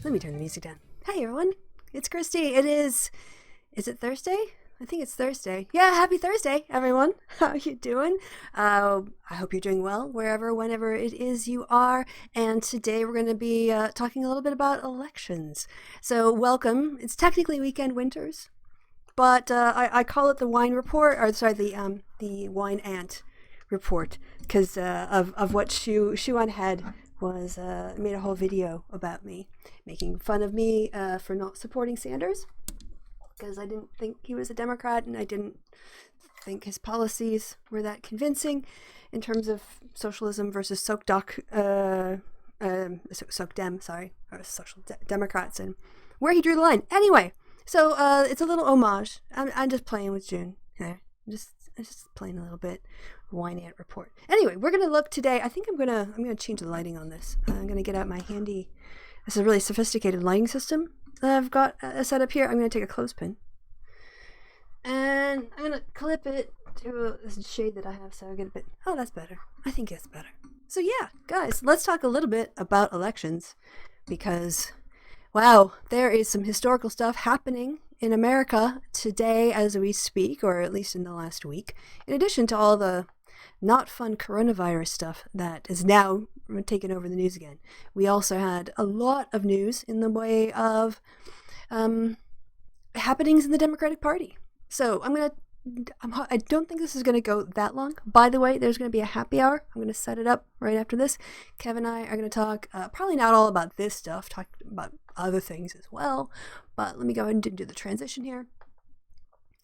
Let me turn the music down. Hi everyone, it's Christy. Is it Thursday? I think it's Thursday. Yeah, happy Thursday, everyone. How are you doing? I hope you're doing well, whenever it is you are. And today we're going to be talking a little bit about elections. So welcome. It's technically weekend winters, but I call it the wine report, or sorry, the wine ant report, because of what Shuan had was made a whole video about me, making fun of me for not supporting Sanders, because I didn't think he was a Democrat, and I didn't think his policies were that convincing in terms of socialism versus Socdem, or social democrats, and where he drew the line. Anyway, so it's a little homage. I'm just playing with June. Yeah, I'm just playing a little bit. Wine ant report. Anyway, we're gonna look today. I think I'm gonna change the lighting on this. I'm gonna get out my handy. This is a really sophisticated lighting system that I've got set up here. I'm gonna take a clothespin and I'm gonna clip it to this shade that I have, so I get a bit. Oh, that's better. I think that's better. So yeah, guys, let's talk a little bit about elections, because wow, there is some historical stuff happening in America today as we speak, or at least in the last week, in addition to all the not fun coronavirus stuff that is now taking over the news again. We also had a lot of news in the way of happenings in the Democratic Party. So I don't think this is going to go that long. By the way, there's going to be a happy hour. I'm going to set it up right after this. Kev and I are going to talk, probably not all about this stuff, talk about other things as well. But let me go ahead and do the transition here,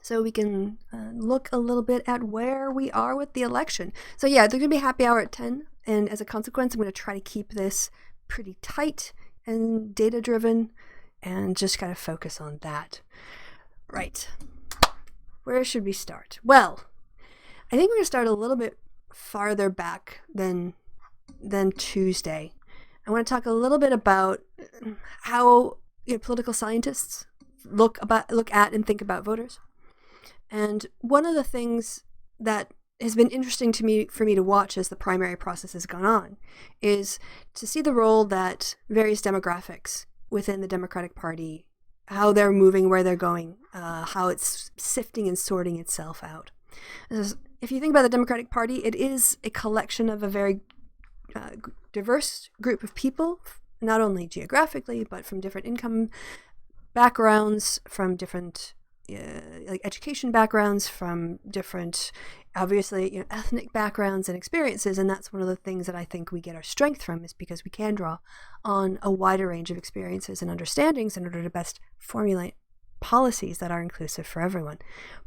so we can look a little bit at where we are with the election. So yeah, there's going to be a happy hour at 10. And as a consequence, I'm going to try to keep this pretty tight and data-driven and just kind of focus on that. Right. Where should we start? Well, I think we're going to start a little bit farther back than Tuesday. I want to talk a little bit about how political scientists look at and think about voters. And one of the things that has been interesting for me to watch as the primary process has gone on is to see the role that various demographics within the Democratic Party, how they're moving, where they're going, how it's sifting and sorting itself out. If you think about the Democratic Party, it is a collection of a very diverse group of people, not only geographically, but from different income backgrounds, from different education backgrounds, from different, obviously, ethnic backgrounds and experiences. And that's one of the things that I think we get our strength from, is because we can draw on a wider range of experiences and understandings in order to best formulate policies that are inclusive for everyone.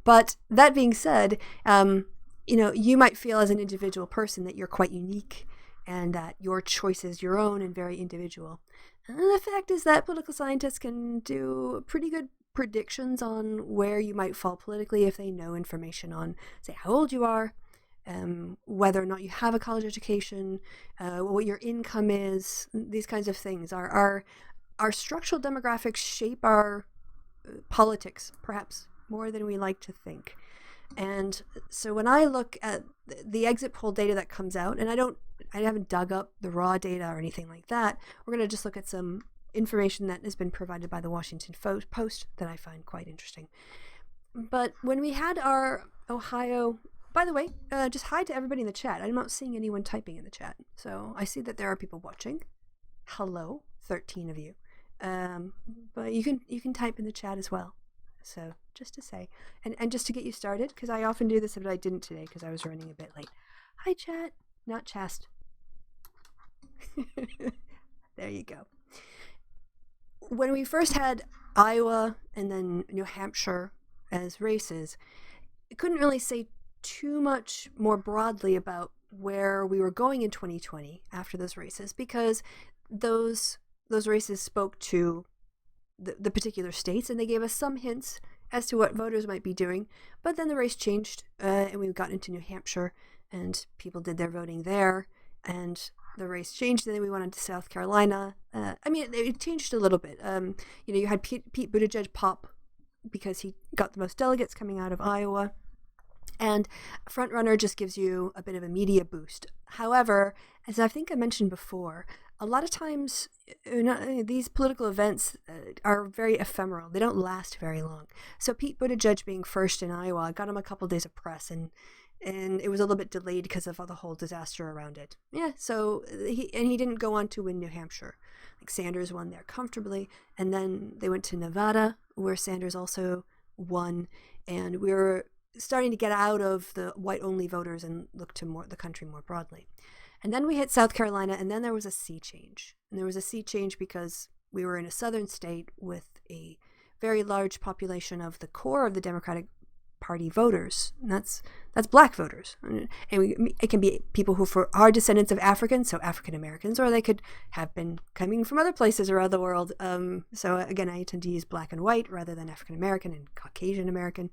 But that being said, you might feel as an individual person that you're quite unique and that your choice is your own and very individual. And the fact is that political scientists can do pretty good predictions on where you might fall politically if they know information on, say, how old you are, whether or not you have a college education, what your income is. These kinds of things. Our structural demographics shape our politics, perhaps more than we like to think. And so when I look at the exit poll data that comes out, and I haven't dug up the raw data or anything like that, we're going to just look at some information that has been provided by the Washington Post that I find quite interesting. But when we had our Ohio, by the way, just hi to everybody in the chat. I'm not seeing anyone typing in the chat, so I see that there are people watching. Hello, 13 of you. But you can type in the chat as well. So just to say, and just to get you started, because I often do this, but I didn't today because I was running a bit late. Hi, chat, not chast. There you go. When we first had Iowa and then New Hampshire as races, I couldn't really say too much more broadly about where we were going in 2020 after those races, because those races spoke to the particular states, and they gave us some hints as to what voters might be doing. But then the race changed, and we got into New Hampshire, and people did their voting there, and the race changed. And then we went into South Carolina. It changed a little bit. You had Pete Buttigieg pop because he got the most delegates coming out of Iowa. And Frontrunner just gives you a bit of a media boost. However, as I think I mentioned before, a lot of times these political events are very ephemeral. They don't last very long. So Pete Buttigieg being first in Iowa got him a couple days of press, and it was a little bit delayed because of the whole disaster around it. Yeah, so he didn't go on to win New Hampshire. Like Sanders won there comfortably, and then they went to Nevada, where Sanders also won, and we were starting to get out of the white-only voters and look to the country more broadly. And then we hit South Carolina, and then there was a sea change. And there was a sea change because we were in a southern state with a very large population of the core of the Democratic Party voters. And that's black voters. And it can be people who are descendants of Africans, so African Americans, or they could have been coming from other places around the world. So again, I tend to use black and white rather than African American and Caucasian American.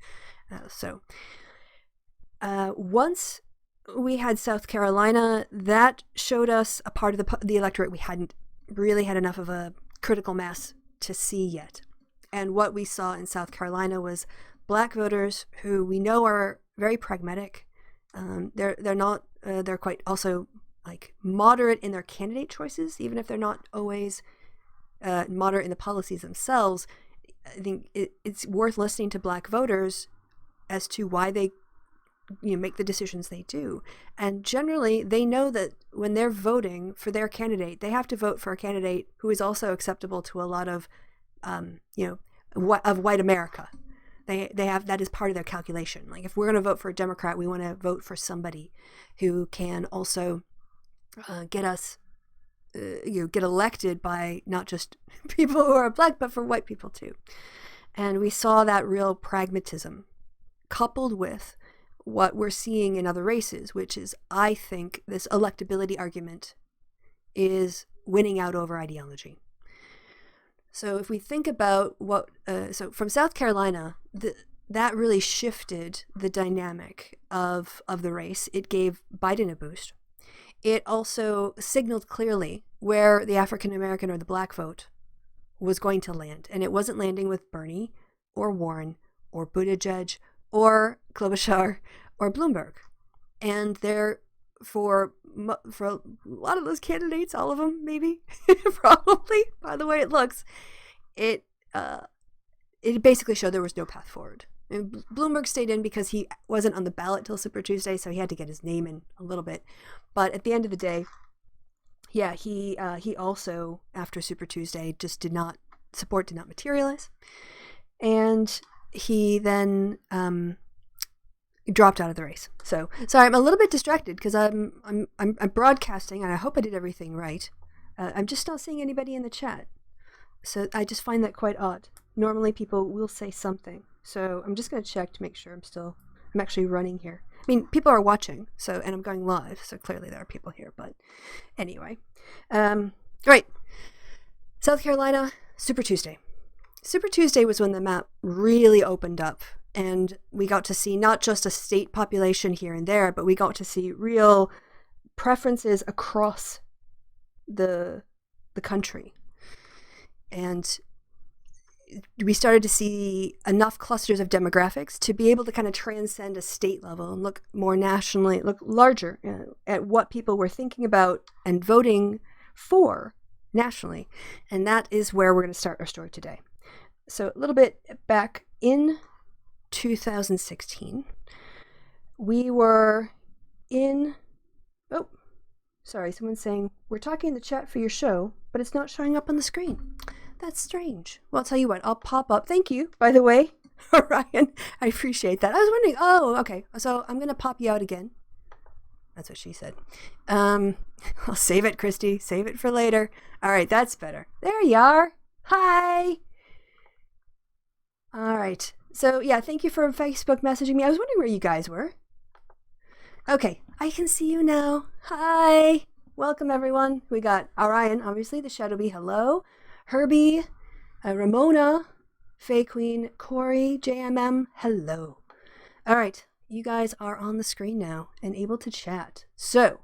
Once we had South Carolina, that showed us a part of the electorate we hadn't really had enough of a critical mass to see yet. And what we saw in South Carolina was black voters who we know are very pragmatic. They're quite also like moderate in their candidate choices, even if they're not always moderate in the policies themselves. I think it's worth listening to black voters as to why they make the decisions they do. And generally, they know that when they're voting for their candidate, they have to vote for a candidate who is also acceptable to a lot of, of white America. They have that as part of their calculation. Like if we're going to vote for a Democrat, we want to vote for somebody who can also get us, get elected by not just people who are black, but for white people too. And we saw that real pragmatism coupled with what we're seeing in other races, which is, I think, this electability argument is winning out over ideology. So if we think about so from South Carolina, that really shifted the dynamic of the race. It gave Biden a boost. It also signaled clearly where the African American or the black vote was going to land. And it wasn't landing with Bernie or Warren or Buttigieg or Klobuchar or Bloomberg. And for a lot of those candidates, all of them maybe, probably, by the way it looks, it basically showed there was no path forward. And Bloomberg stayed in because he wasn't on the ballot till Super Tuesday, so he had to get his name in a little bit. But at the end of the day, yeah, he also, after Super Tuesday, support did not materialize. And he then dropped out of the race. So sorry, I'm a little bit distracted because I'm broadcasting, and I hope I did everything right. I'm just not seeing anybody in the chat, so I just find that quite odd. Normally, people will say something, so I'm just going to check to make sure I'm actually running here. I mean, people are watching, and I'm going live, so clearly there are people here. But anyway, right. South Carolina, Super Tuesday. Super Tuesday was when the map really opened up, and we got to see not just a state population here and there, but we got to see real preferences across the country. And we started to see enough clusters of demographics to be able to kind of transcend a state level and look more nationally, look larger at what people were thinking about and voting for nationally. And that is where we're going to start our story today. So a little bit back in 2016, we were in, someone's saying, we're talking in the chat for your show, but it's not showing up on the screen. That's strange. Well, I'll tell you what, I'll pop up. Thank you, by the way, Ryan. I appreciate that. I was wondering, okay. So I'm going to pop you out again. That's what she said. I'll save it, Christy. Save it for later. All right, that's better. There you are. Hi. All right. So, yeah, thank you for Facebook messaging me. I was wondering where you guys were. Okay, I can see you now. Hi. Welcome, everyone. We got Orion, obviously, the Shadow Bee. Hello. Herbie, Ramona, Faye Queen, Corey, JMM. Hello. All right. you guys are on the screen now and able to chat. So,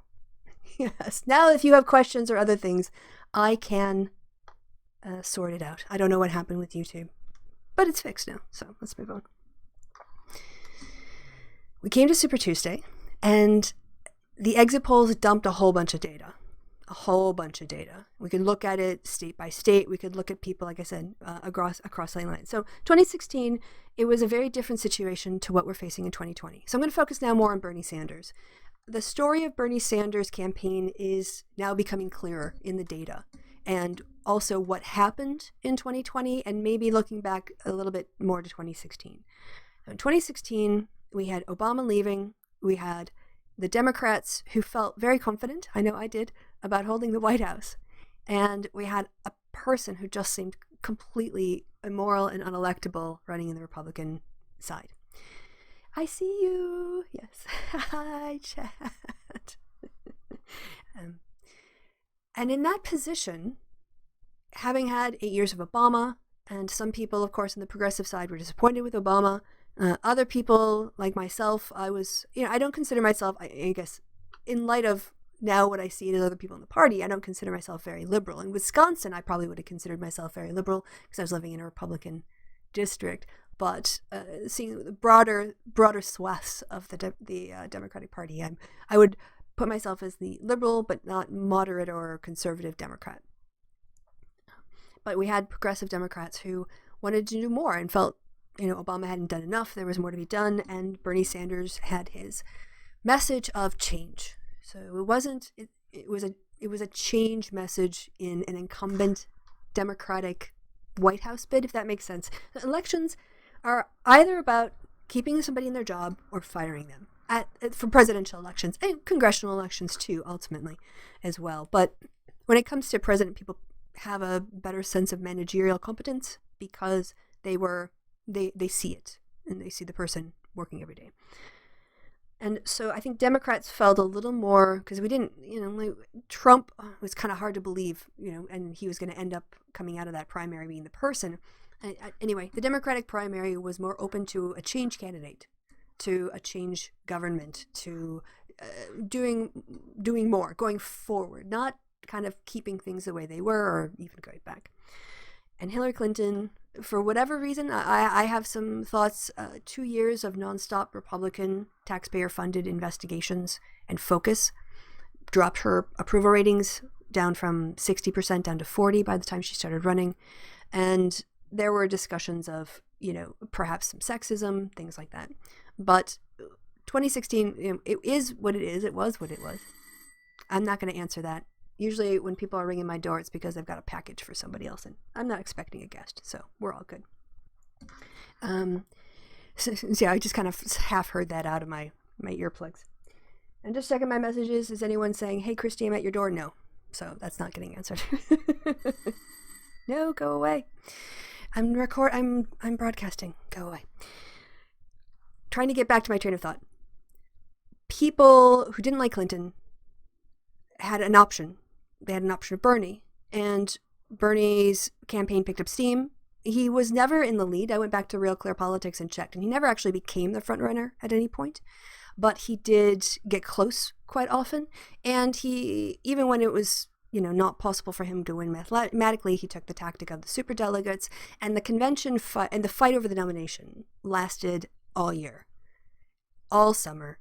yes, now if you have questions or other things, I can sort it out. I don't know what happened with YouTube, but it's fixed now, so let's move on. We came to Super Tuesday, and the exit polls dumped a whole bunch of data. We could look at it state by state. We could look at people, like I said, across state lines. So 2016, it was a very different situation to what we're facing in 2020. So I'm going to focus now more on Bernie Sanders. The story of Bernie Sanders' campaign is now becoming clearer in the data, and also what happened in 2020, and maybe looking back a little bit more to 2016. In 2016, we had Obama leaving. We had the Democrats who felt very confident, I know I did, about holding the White House. And we had a person who just seemed completely immoral and unelectable running in the Republican side. I see you. Yes. Hi, chat. And in that position, having had 8 years of Obama, and some people, of course, on the progressive side were disappointed with Obama. Other people, like myself, I don't consider myself, I guess, in light of now what I see in other people in the party, I don't consider myself very liberal. In Wisconsin, I probably would have considered myself very liberal because I was living in a Republican district. But seeing the broader swaths of the Democratic Party, I would put myself as the liberal, but not moderate or conservative Democrat. But we had progressive Democrats who wanted to do more and felt, Obama hadn't done enough. There was more to be done, and Bernie Sanders had his message of change. So it wasn't. It was a change message in an incumbent Democratic White House bid, if that makes sense. Elections are either about keeping somebody in their job or firing them for presidential elections and congressional elections too, ultimately, as well. But when it comes to president, people have a better sense of managerial competence because they see it and they see the person working every day. And so I think Democrats felt a little more, because we didn't, Trump was kind of hard to believe, and he was going to end up coming out of that primary being the person. Anyway, the Democratic primary was more open to a change candidate, to a change government, to doing more, going forward, not kind of keeping things the way they were or even going back. And Hillary Clinton, for whatever reason, I have some thoughts. 2 years of nonstop Republican taxpayer-funded investigations and focus dropped her approval ratings down from 60% down to 40% by the time she started running. And there were discussions of, perhaps some sexism, things like that. But 2016, it is what it is. It was what it was. I'm not going to answer that. Usually when people are ringing my door, it's because they've got a package for somebody else, and I'm not expecting a guest, so we're all good. So I just kind of half heard that out of my earplugs. And just checking my messages, is anyone saying, "Hey, Christy, I'm at your door"? No. So that's not getting answered. No, go away. I'm broadcasting. Go away. Trying to get back to my train of thought. People who didn't like Clinton had an option. They had an option of Bernie, and Bernie's campaign picked up steam. He was never in the lead. I went back to Real Clear Politics and checked, and he never actually became the front runner at any point, but he did get close quite often. And he, even when it was, not possible for him to win mathematically, he took the tactic of the superdelegates, and the convention and the fight over the nomination lasted all year, all summer.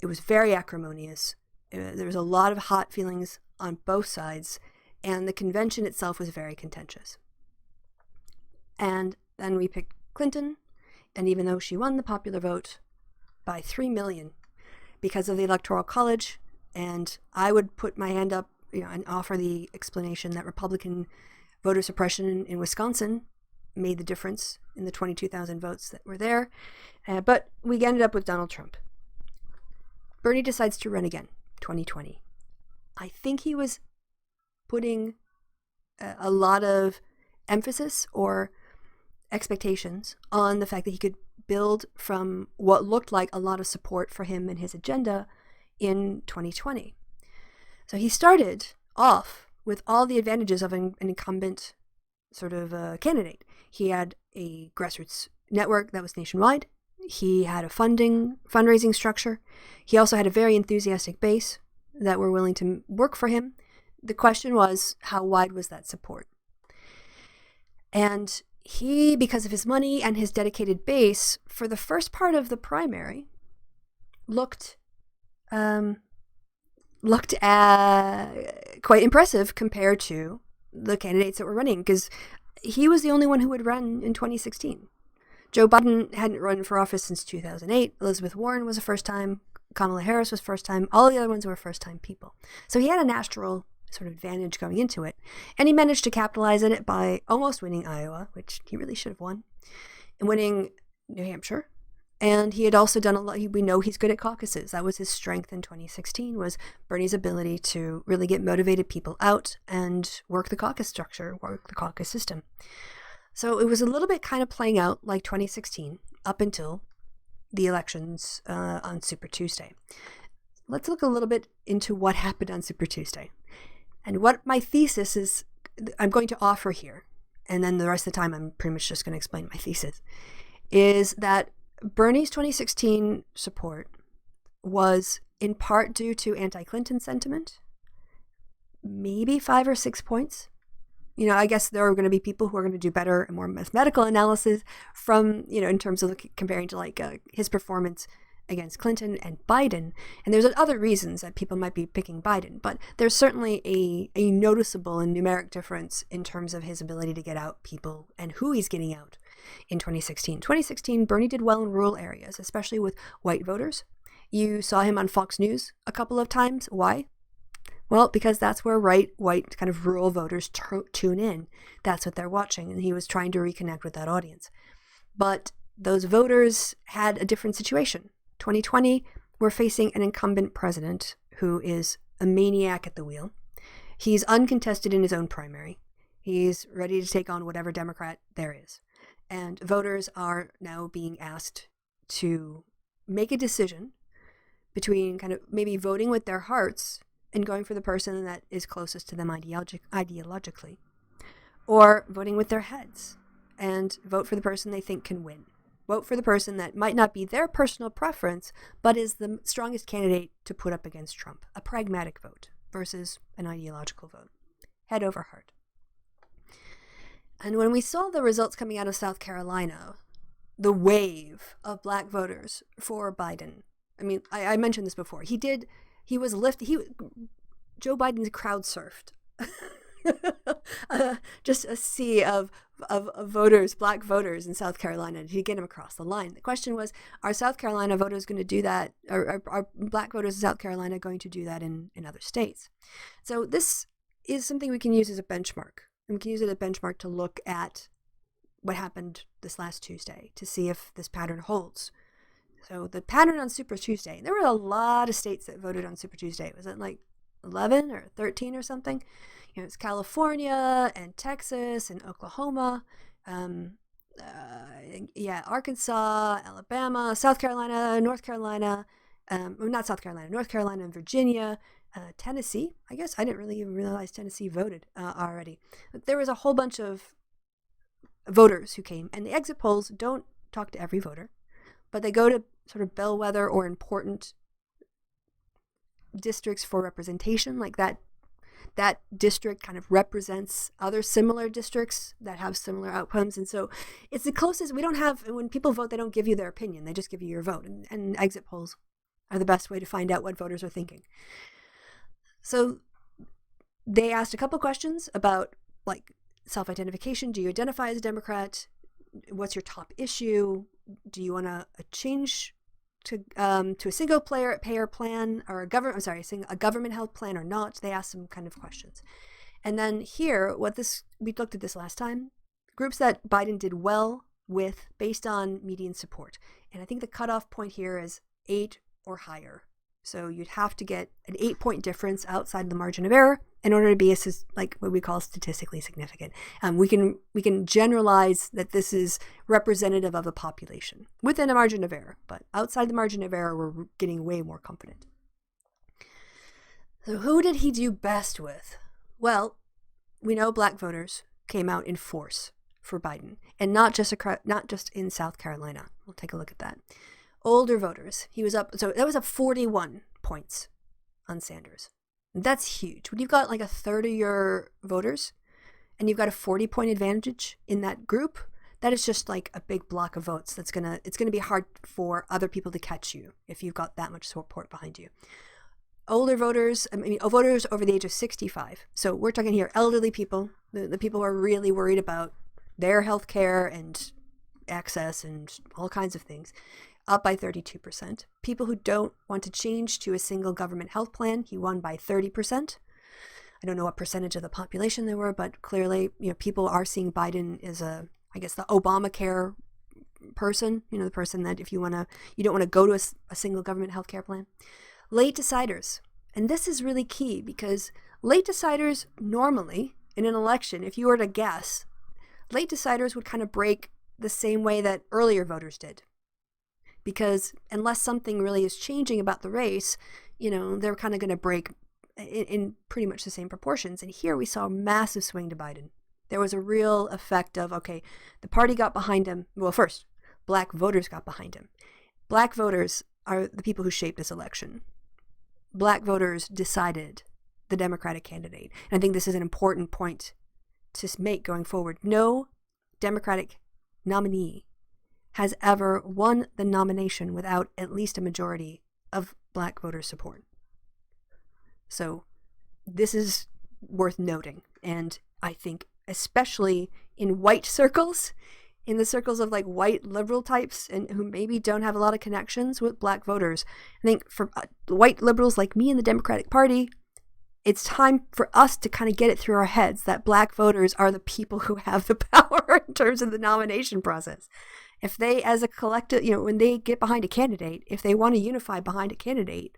It was very acrimonious. There was a lot of hot feelings on both sides, and the convention itself was very contentious. And then we picked Clinton, and even though she won the popular vote by 3 million because of the Electoral College, and I would put my hand up, and offer the explanation that Republican voter suppression in Wisconsin made the difference in the 22,000 votes that were there, but we ended up with Donald Trump. Bernie decides to run again, 2020. I think he was putting a lot of emphasis or expectations on the fact that he could build from what looked like a lot of support for him and his agenda in 2020. So he started off with all the advantages of an incumbent sort of candidate. He had a grassroots network that was nationwide. He had a fundraising structure. He also had a very enthusiastic base that were willing to work for him. The question was, how wide was that support? And he, because of his money and his dedicated base, for the first part of the primary, looked quite impressive compared to the candidates that were running, because he was the only one who had run in 2016. Joe Biden hadn't run for office since 2008. Elizabeth Warren was a first time. Kamala Harris was first time. All the other ones were first time people. So he had a natural sort of advantage going into it. And he managed to capitalize on it by almost winning Iowa, which he really should have won, and winning New Hampshire. And he had also done a lot. We know he's good at caucuses. That was his strength in 2016, was Bernie's ability to really get motivated people out and work the caucus structure, work the caucus system. So it was a little bit kind of playing out like 2016 up until the elections on Super Tuesday. Let's look a little bit into what happened on Super Tuesday. And what my thesis is, I'm going to offer here, and then the rest of the time I'm pretty much just going to explain my thesis, is that Bernie's 2016 support was in part due to anti-Clinton sentiment, maybe 5 or 6 points. I guess there are going to be people who are going to do better and more mathematical analysis from, in terms of comparing to his performance against Clinton and Biden. And there's other reasons that people might be picking Biden, but there's certainly a noticeable and numeric difference in terms of his ability to get out people and who he's getting out in 2016. 2016, Bernie did well in rural areas, especially with white voters. You saw him on Fox News a couple of times. Why? Well, because that's where white kind of rural voters tune in. That's what they're watching, and he was trying to reconnect with that audience. But those voters had a different situation. 2020, we're facing an incumbent president who is a maniac at the wheel. He's uncontested in his own primary. He's ready to take on whatever Democrat there is. And voters are now being asked to make a decision between kind of maybe voting with their hearts and going for the person that is closest to them ideologically, or voting with their heads and vote for the person they think can win. Vote for the person that might not be their personal preference, but is the strongest candidate to put up against Trump. A pragmatic vote versus an ideological vote. Head over heart. And when we saw the results coming out of South Carolina, the wave of black voters for Biden, I mentioned this before. Joe Biden's crowd surfed. Just a sea of voters, black voters in South Carolina to get him across the line. The question was, are South Carolina voters going to do that? Are black voters in South Carolina going to do that in other states? So this is something we can use as a benchmark. And we can use it as a benchmark to look at what happened this last Tuesday to see if this pattern holds. So the pattern on Super Tuesday, there were a lot of states that voted on Super Tuesday. Was it like 11 or 13 or something? It's California and Texas and Oklahoma, Arkansas, Alabama, South Carolina, North Carolina, North Carolina and Virginia, Tennessee. I guess I didn't really even realize Tennessee voted already. But there was a whole bunch of voters who came, and the exit polls don't talk to every voter, but they go to sort of bellwether or important districts for representation, like that district kind of represents other similar districts that have similar outcomes. And so it's the closest. We don't have, when people vote, they don't give you their opinion. They just give you your vote. And exit polls are the best way to find out what voters are thinking. So they asked a couple questions about like self-identification. Do you identify as a Democrat? What's your top issue? Do you want a change to a single payer plan or a government health plan or not? They asked some kind of questions. And then here, we looked at this last time, groups that Biden did well with based on median support. And I think the cutoff point here is 8 or higher. So you'd have to get an 8-point difference outside the margin of error in order to be like what we call statistically significant. We can generalize that this is representative of a population within a margin of error, but outside the margin of error, we're getting way more confident. So who did he do best with? Well, we know black voters came out in force for Biden, and not just in South Carolina. We'll take a look at that. Older voters, he was up, so that was up 41 points on Sanders. That's huge. When you've got like a third of your voters and you've got a 40-point advantage in that group, that is just like a big block of votes. It's gonna be hard for other people to catch you if you've got that much support behind you. Older voters, voters over the age of 65. So we're talking here elderly people, the people who are really worried about their health care and access and all kinds of things, up by 32%. People who don't want to change to a single government health plan, he won by 30%. I don't know what percentage of the population they were, but clearly, people are seeing Biden as the Obamacare person, the person that if you don't want to go to a single government health care plan. Late deciders. And this is really key because late deciders normally in an election, if you were to guess, late deciders would kind of break the same way that earlier voters did. Because unless something really is changing about the race, they're kind of going to break in pretty much the same proportions. And here we saw a massive swing to Biden. There was a real effect of, okay, the party got behind him. Well, first, black voters got behind him. Black voters are the people who shaped this election. Black voters decided the Democratic candidate. And I think this is an important point to make going forward. No Democratic nominee has ever won the nomination without at least a majority of black voter support. So this is worth noting. And I think especially in white circles, in the circles of like white liberal types and who maybe don't have a lot of connections with black voters, I think for white liberals like me in the Democratic Party, it's time for us to kind of get it through our heads that black voters are the people who have the power in terms of the nomination process. If they, as a collective, when they get behind a candidate, if they want to unify behind a candidate,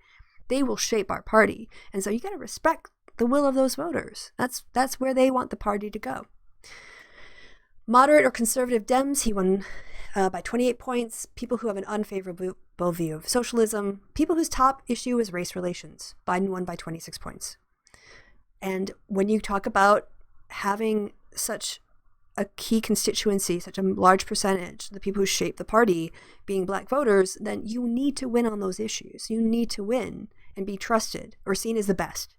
they will shape our party. And so you got to respect the will of those voters. That's where they want the party to go. Moderate or conservative Dems, he won by 28 points. People who have an unfavorable view of socialism. People whose top issue is race relations. Biden won by 26 points. And when you talk about having such a key constituency, such a large percentage, the people who shape the party being black voters, then you need to win on those issues. You need to win and be trusted or seen as the best.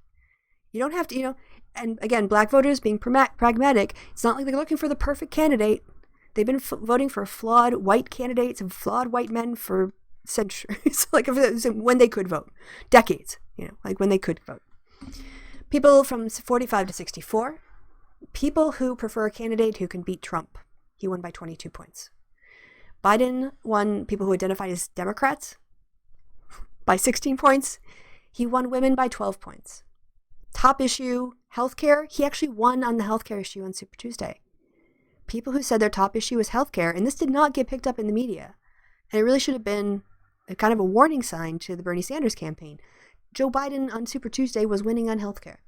You don't have to, and again, black voters being pragmatic, it's not like they're looking for the perfect candidate. They've been voting for flawed white candidates and flawed white men for centuries, like when they could vote, decades, like when they could vote. People from 45 to 64, people who prefer a candidate who can beat Trump. He won by 22 points. Biden won people who identify as Democrats by 16 points. He won women by 12 points. Top issue, healthcare. He actually won on the healthcare issue on Super Tuesday. People who said their top issue was healthcare, and this did not get picked up in the media. And it really should have been a kind of a warning sign to the Bernie Sanders campaign. Joe Biden on Super Tuesday was winning on healthcare.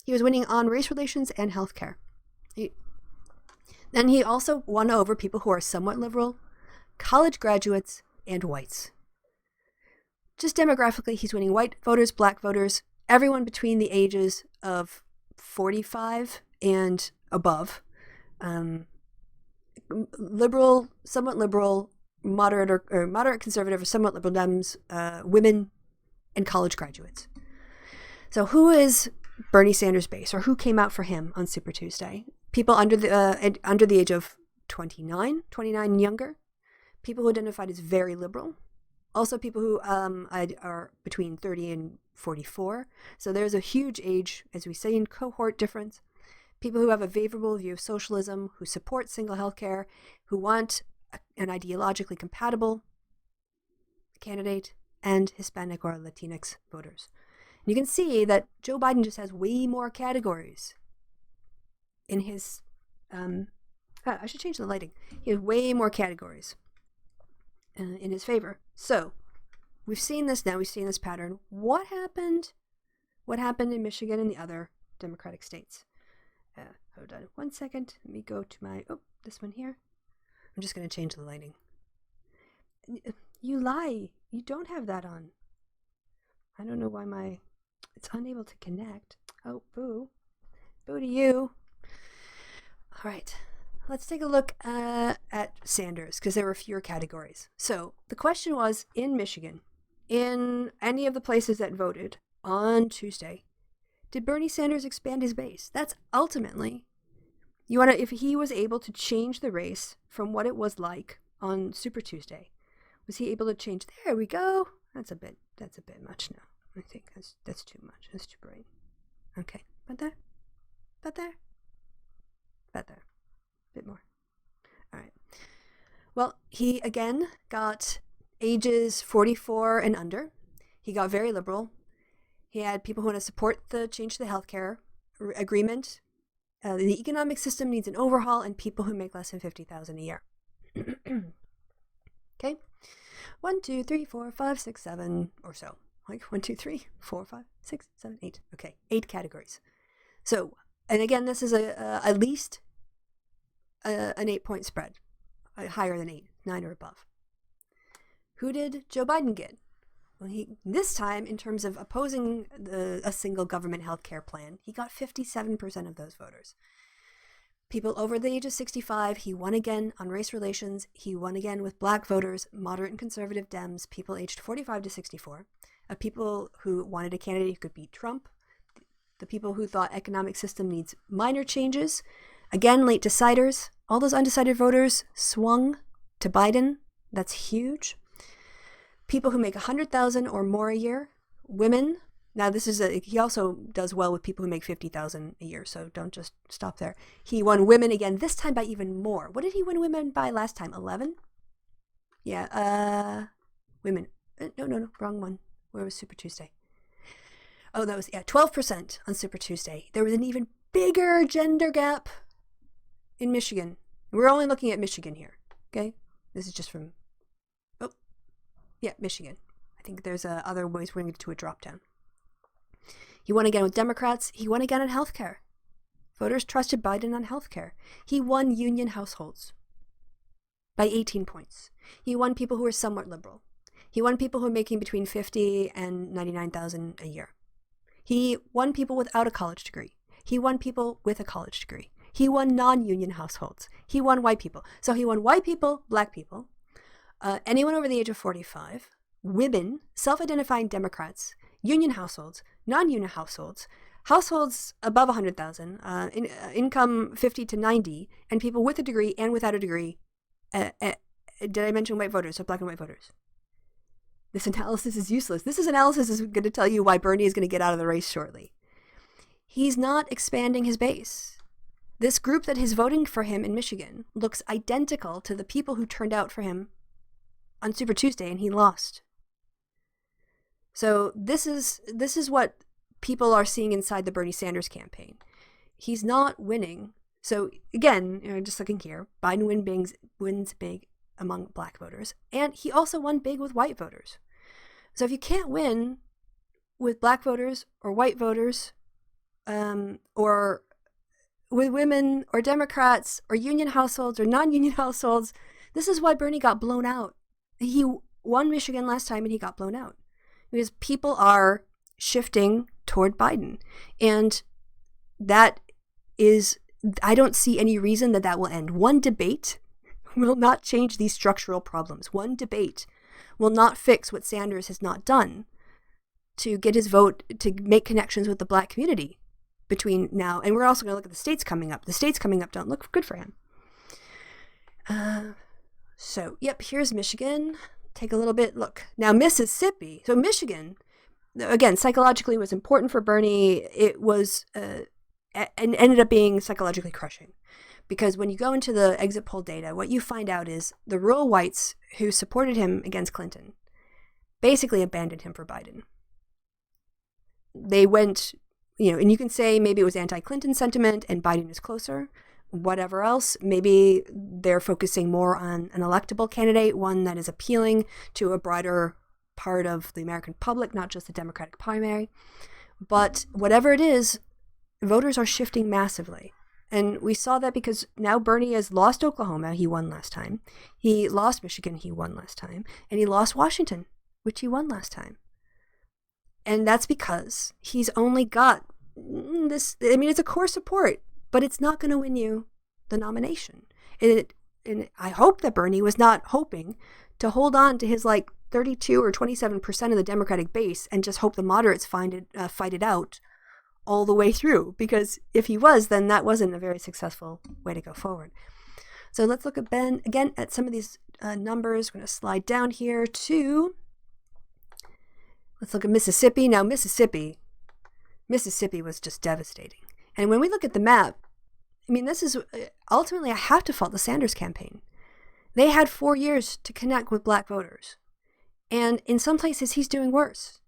He was winning on race relations and healthcare. Then he also won over people who are somewhat liberal, college graduates, and whites. Just demographically, he's winning white voters, black voters, everyone between the ages of 45 and above. Liberal, somewhat liberal, moderate or moderate conservative or somewhat liberal Dems, women, and college graduates. So who is Bernie Sanders' base, or who came out for him on Super Tuesday? People under the age of 29 and younger. People who identified as very liberal. Also people who are between 30 and 44. So there's a huge age, as we say, in cohort difference. People who have a favorable view of socialism, who support single health care, who want an ideologically compatible candidate, and Hispanic or Latinx voters. And you can see that Joe Biden just has way more categories in his, I should change the lighting. He has way more categories in his favor. So we've seen this now. We've seen this pattern. What happened? What happened in Michigan and the other Democratic states? Hold on 1 second. Let me go to my, this one here. I'm just going to change the lighting. You lie. You don't have that on. I don't know why it's unable to connect. Oh, boo. Boo to you. All right. let's take a look at Sanders, because there were fewer categories. So the question was, in Michigan, in any of the places that voted on Tuesday, did Bernie Sanders expand his base? That's ultimately, if he was able to change the race from what it was like on Super Tuesday, was he able to change? There we go. That's a bit much now. I think that's too much. That's too bright. Okay, about there, about there, about there, a bit more. All right. Well, he again got ages 44 and under. He got very liberal. He had people who want to support the change to the healthcare agreement. The economic system needs an overhaul, and people who make less than $50,000 a year. Okay, 1, 2, 3, 4, 5, 6, 7, or so. Like 1, 2, 3, 4, 5, 6, 7, 8. Okay, 8 categories. So, and again, this is at least an 8-point spread, higher than 8, 9 or above. Who did Joe Biden get? Well, this time, in terms of opposing a single government health care plan, he got 57% of those voters. People over the age of 65, he won again on race relations. He won again with black voters, moderate and conservative Dems, people aged 45 to 64, people who wanted a candidate who could beat Trump, the people who thought economic system needs minor changes. Again, late deciders. All those undecided voters swung to Biden. That's huge. People who make $100,000 or more a year, women. Now, he also does well with people who make $50,000 a year, so don't just stop there. He won women again, this time by even more. What did he win women by last time? 11? Yeah, women. No, wrong one. Where was Super Tuesday? Oh, that was, 12% on Super Tuesday. There was an even bigger gender gap in Michigan. We're only looking at Michigan here, okay? This is just from, Michigan. I think there's other ways we're going to get to a drop down. He won again with Democrats. He won again on healthcare. Voters trusted Biden on healthcare. He won union households by 18 points. He won people who were somewhat liberal. He won people who were making between $50,000 and $99,000 a year. He won people without a college degree. He won people with a college degree. He won non-union households. He won white people. So he won white people, black people, anyone over the age of 45, women, self-identifying Democrats, union households, non-union households, households above 100,000, income 50 to 90, and people with a degree and without a degree. Did I mention white voters? So black and white voters. This analysis is useless. This analysis is going to tell you why Bernie is going to get out of the race shortly. He's not expanding his base. This group that is voting for him in Michigan looks identical to the people who turned out for him on Super Tuesday, and he lost. So this is what people are seeing inside the Bernie Sanders campaign. He's not winning. So again, just looking here, Biden wins big among black voters, and he also won big with white voters. So if you can't win with black voters or white voters, or with women or Democrats or union households or non-union households, this is why Bernie got blown out. He won Michigan last time and he got blown out because people are shifting toward Biden. And that is, I don't see any reason that will end. One debate will not change these structural problems. One debate will not fix what Sanders has not done to get his vote, to make connections with the black community between now. And we're also going to look at the states coming up. The states coming up don't look good for him. So, here's Michigan. Take a little bit look. Now, Mississippi. So Michigan, again, psychologically was important for Bernie. It was, and ended up being psychologically crushing. Because when you go into the exit poll data, what you find out is the rural whites who supported him against Clinton basically abandoned him for Biden. They went, and you can say maybe it was anti-Clinton sentiment and Biden is closer. Whatever else, maybe they're focusing more on an electable candidate, one that is appealing to a broader part of the American public, not just the Democratic primary. But whatever it is, voters are shifting massively. And we saw that because now Bernie has lost Oklahoma, he won last time. He lost Michigan, he won last time. And he lost Washington, which he won last time. And that's because he's only got this, it's a core support, but it's not going to win you the nomination. And I hope that Bernie was not hoping to hold on to his like 32 or 27% of the Democratic base and just hope the moderates fight it out all the way through. Because if he was, then that wasn't a very successful way to go forward. So let's look at Ben again at some of these numbers. We're going to slide down here to, let's look at Mississippi. Now, Mississippi was just devastating. And when we look at the map, I mean, this is ultimately, I have to fault the Sanders campaign. They had 4 years to connect with black voters. And in some places, he's doing worse.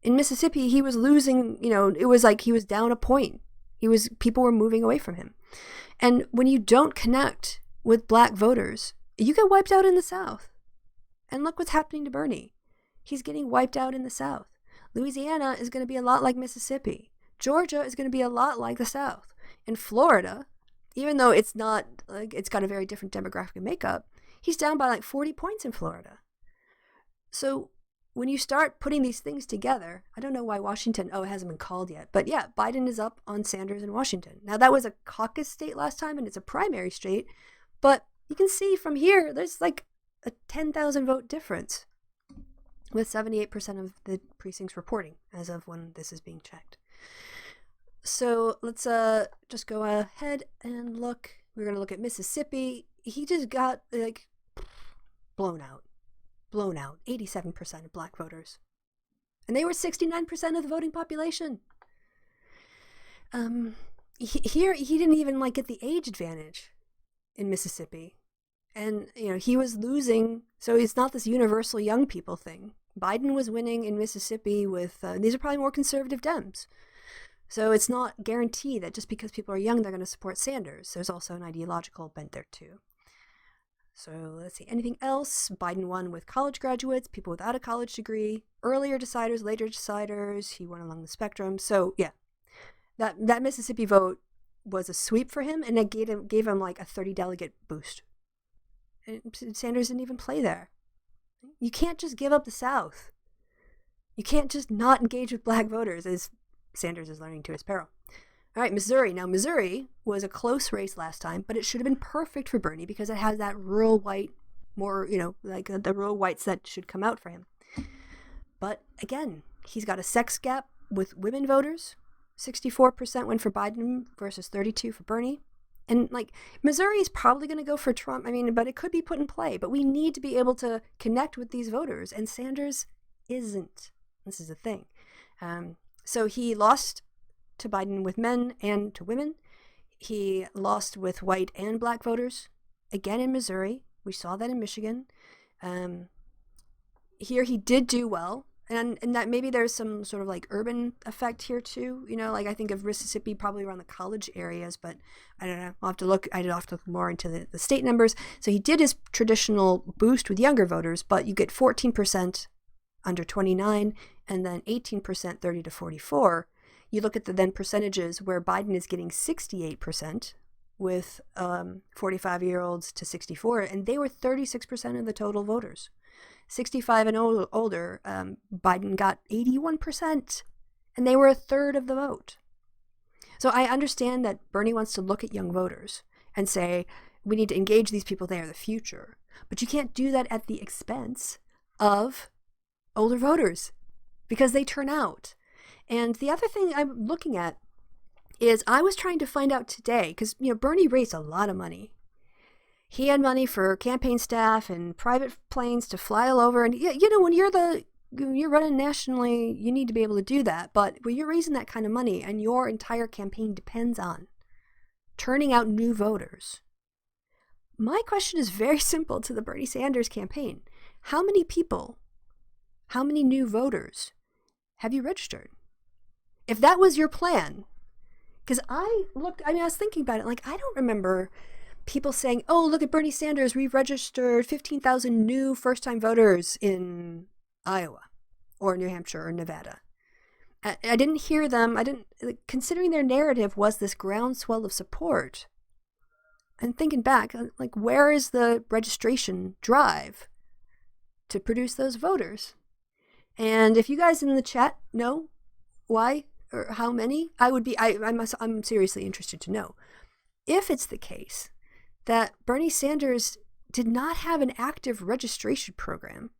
In Mississippi, he was losing, it was like he was down a point. People were moving away from him. And when you don't connect with black voters, you get wiped out in the South. And look what's happening to Bernie. He's getting wiped out in the South. Louisiana is going to be a lot like Mississippi. Georgia is going to be a lot like the South. In Florida, even though it's not, like, it's got a very different demographic makeup, he's down by like 40 points in Florida. So when you start putting these things together, I don't know why Washington, it hasn't been called yet, but yeah, Biden is up on Sanders in Washington. Now that was a caucus state last time and it's a primary state, but you can see from here, there's like a 10,000 vote difference with 78% of the precincts reporting as of when this is being checked. So let's just go ahead and look. We're going to look at Mississippi. He just got like blown out, 87% of black voters. And they were 69% of the voting population. Here, he didn't even like get the age advantage in Mississippi. And, he was losing. So it's not this universal young people thing. Biden was winning in Mississippi with, these are probably more conservative Dems. So it's not guaranteed that just because people are young, they're going to support Sanders. There's also an ideological bent there too. So let's see, anything else? Biden won with college graduates, people without a college degree, earlier deciders, later deciders. He won along the spectrum. So yeah, that Mississippi vote was a sweep for him, and it gave him like a 30 delegate boost. And Sanders didn't even play there. You can't just give up the South. You can't just not engage with black voters, as Sanders is learning to his peril. All right, Missouri. Now, Missouri was a close race last time, but it should have been perfect for Bernie because it has that rural white, more, like the rural whites that should come out for him. But again, he's got a sex gap with women voters. 64% went for Biden versus 32% for Bernie. And like Missouri is probably going to go for Trump. But it could be put in play. But we need to be able to connect with these voters, and Sanders isn't. This is the thing. So he lost to Biden with men and to women. He lost with white and black voters. Again in Missouri. We saw that in Michigan. Here he did do well. And that maybe there's some sort of like urban effect here too. Like I think of Mississippi probably around the college areas, but I don't know. I'd have to look more into the state numbers. So he did his traditional boost with younger voters, but you get 14% under 29 and then 18% 30 to 44. You look at the then percentages where Biden is getting 68% with 45-year-olds to 64, and they were 36% of the total voters. 65 and older, Biden got 81%, and they were a third of the vote. So I understand that Bernie wants to look at young voters and say, we need to engage these people, they are the future. But you can't do that at the expense of older voters because they turn out. And the other thing I'm looking at is I was trying to find out today, because Bernie raised a lot of money. He had money for campaign staff and private planes to fly all over. And when you're running nationally, you need to be able to do that. But when you're raising that kind of money and your entire campaign depends on turning out new voters, my question is very simple to the Bernie Sanders campaign. How many new voters have you registered? If that was your plan, because I was thinking about it, like I don't remember people saying, oh, look at Bernie Sanders, we've registered 15,000 new first-time voters in Iowa or New Hampshire or Nevada. I didn't hear them. Considering their narrative was this groundswell of support. And thinking back, like, where is the registration drive to produce those voters? And if you guys in the chat know why or how many, I'm seriously interested to know. If it's the case that Bernie Sanders did not have an active registration program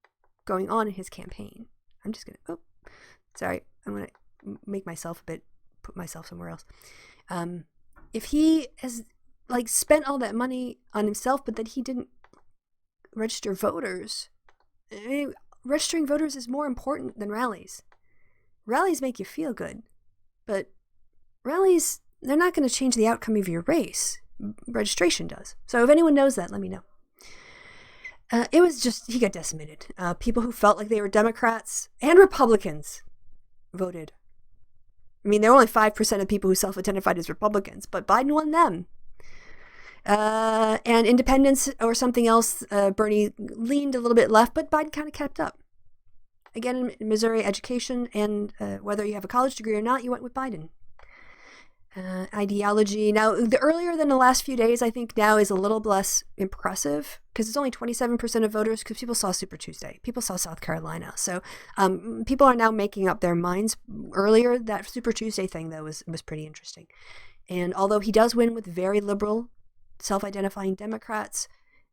going on in his campaign. I'm just going to, I'm going to put myself somewhere else. If he has spent all that money on himself, but then he didn't register voters, I mean, registering voters is more important than rallies. Rallies make you feel good, but rallies, they're not going to change the outcome of your race. Registration does. So if anyone knows that, let me know. It was just, he got decimated. People who felt like they were Democrats and Republicans voted. I mean, there were only 5% of people who self-identified as Republicans, but Biden won them. And independents or something else, Bernie leaned a little bit left, but Biden kind of kept up. Again, in Missouri, education and whether you have a college degree or not, you went with Biden. Ideology. Now, the earlier than the last few days, I think now is a little less impressive because it's only 27% of voters because people saw Super Tuesday. People saw South Carolina. So people are now making up their minds. Earlier, that Super Tuesday thing, though, was pretty interesting. And although he does win with very liberal, self-identifying Democrats,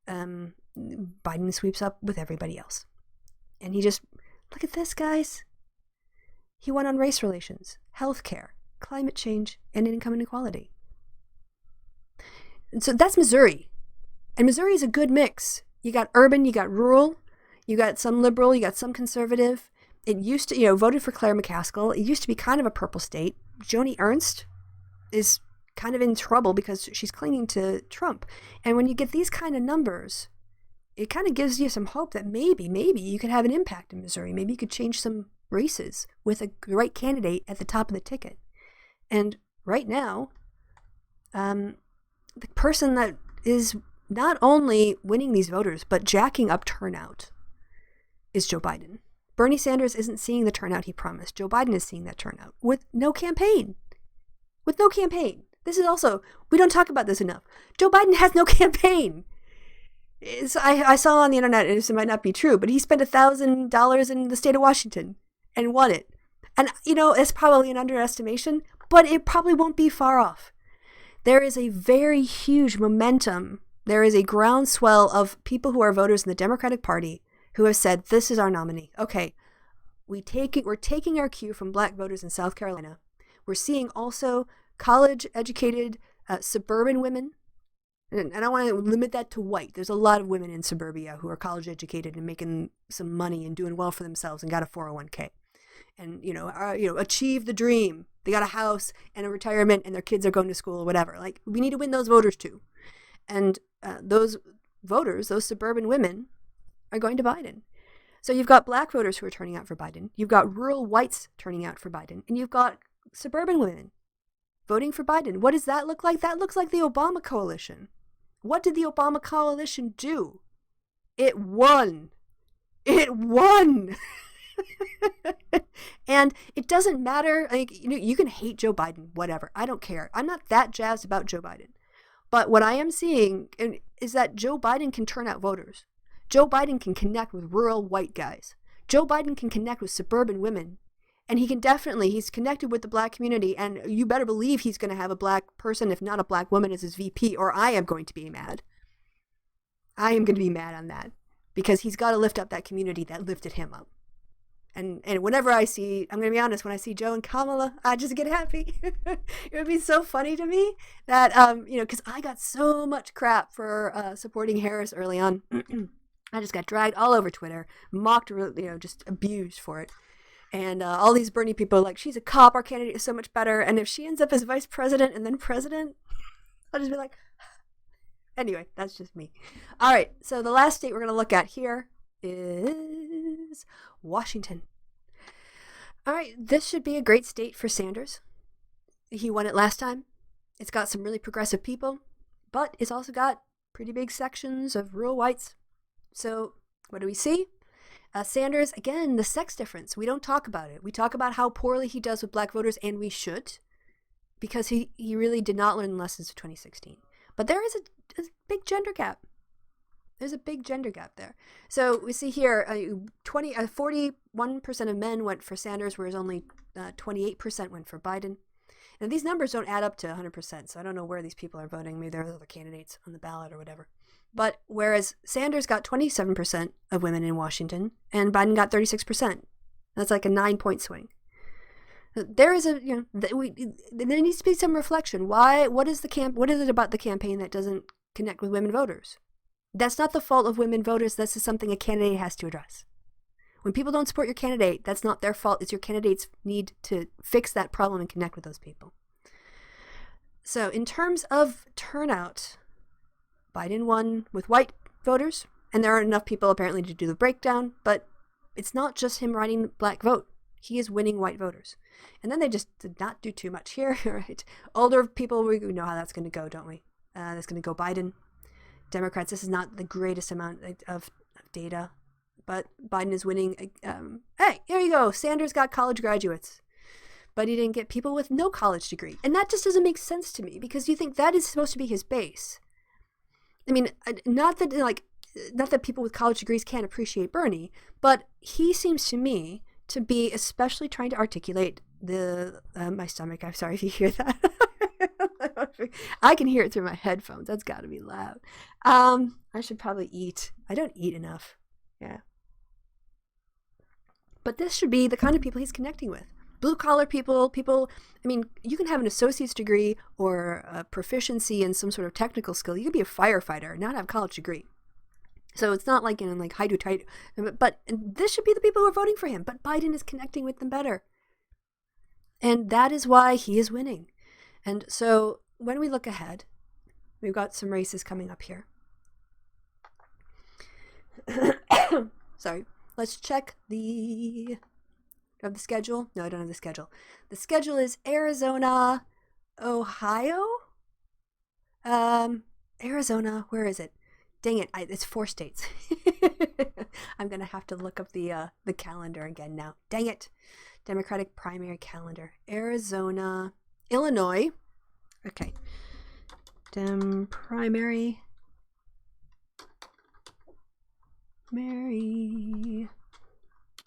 Biden sweeps up with everybody else. And he just, look at this, guys. He won on race relations, healthcare, climate change, and income inequality. And so that's Missouri. And Missouri is a good mix. You got urban, you got rural, you got some liberal, you got some conservative. It used to, voted for Claire McCaskill. It used to be kind of a purple state. Joni Ernst is kind of in trouble because she's clinging to Trump. And when you get these kind of numbers, it kind of gives you some hope that maybe you could have an impact in Missouri. Maybe you could change some races with a right candidate at the top of the ticket. And right now, the person that is not only winning these voters, but jacking up turnout is Joe Biden. Bernie Sanders isn't seeing the turnout he promised. Joe Biden is seeing that turnout with no campaign. This is also, we don't talk about this enough. Joe Biden has no campaign. I saw on the internet, and this might not be true, but he spent $1,000 in the state of Washington and won it. And, it's probably an underestimation, but it probably won't be far off. There is a very huge momentum. There is a groundswell of people who are voters in the Democratic Party who have said, this is our nominee. Okay, we're taking our cue from black voters in South Carolina. We're seeing also college-educated suburban women. And I don't want to limit that to white. There's a lot of women in suburbia who are college-educated and making some money and doing well for themselves and got a 401k. And, achieve the dream. They got a house and a retirement and their kids are going to school or whatever. We need to win those voters too. And those voters, those suburban women, are going to Biden. So you've got black voters who are turning out for Biden. You've got rural whites turning out for Biden. And you've got suburban women voting for Biden. What does that look like? That looks like the Obama coalition. What did the Obama coalition do? It won. And it doesn't matter. You can hate Joe Biden, whatever. I don't care. I'm not that jazzed about Joe Biden. But what I am seeing is that Joe Biden can turn out voters. Joe Biden can connect with rural white guys. Joe Biden can connect with suburban women. And he's connected with the black community. And you better believe he's going to have a black person, if not a black woman, as his VP, or I am going to be mad. I am going to be mad on that. Because he's got to lift up that community that lifted him up. And whenever I'm going to be honest, when I see Joe and Kamala, I just get happy. It would be so funny to me that, because I got so much crap for supporting Harris early on. I just got dragged all over Twitter, mocked, just abused for it. And all these Bernie people are like, she's a cop, our candidate is so much better. And if she ends up as vice president and then president, I'll just be like, anyway, that's just me. All right, so the last state we're going to look at here is Washington. All right, this should be a great state for Sanders. He won it last time. It's got some really progressive people, but it's also got pretty big sections of rural whites. So what do we see? Sanders, again, the sex difference. We don't talk about it. We talk about how poorly he does with black voters, and we should, because he really did not learn the lessons of 2016. But there is a big gender gap. There's a big gender gap there. So we see here, 41% of men went for Sanders, whereas only 28% went for Biden. And these numbers don't add up to 100%, so I don't know where these people are voting. Maybe there are other candidates on the ballot or whatever. But whereas Sanders got 27% of women in Washington, and Biden got 36%. That's like a 9-point swing. There is there needs to be some reflection. What is it about the campaign that doesn't connect with women voters? That's not the fault of women voters. This is something a candidate has to address. When people don't support your candidate, that's not their fault. It's your candidate's need to fix that problem and connect with those people. So in terms of turnout, Biden won with white voters, and there aren't enough people apparently to do the breakdown, but it's not just him riding the black vote. He is winning white voters. And then they just did not do too much here, right? Older people, we know how that's going to go, don't we? That's going to go Biden. Democrats, this is not the greatest amount of data, but Biden is winning. Hey, here you go. Sanders got college graduates, but he didn't get people with no college degree. And that just doesn't make sense to me, because you think that is supposed to be his base. I mean, not that people with college degrees can't appreciate Bernie, but he seems to me to be especially trying to articulate my stomach. I'm sorry if you hear that. I can hear it through my headphones. That's got to be loud. I should probably eat. I don't eat enough. Yeah. But this should be the kind of people he's connecting with. Blue-collar people, I mean, you can have an associate's degree or a proficiency in some sort of technical skill. You could be a firefighter and not have a college degree. So it's not like in high to tight, but this should be the people who are voting for him. But Biden is connecting with them better. And that is why he is winning. And so when we look ahead, we've got some races coming up here. Sorry. Let's check the schedule. No, I don't have the schedule. The schedule is Arizona, Ohio. Arizona, where is it? Dang it, it's 4 states. I'm going to have to look up the calendar again now. Dang it. Democratic primary calendar. Arizona, Illinois. Okay. Dem primary.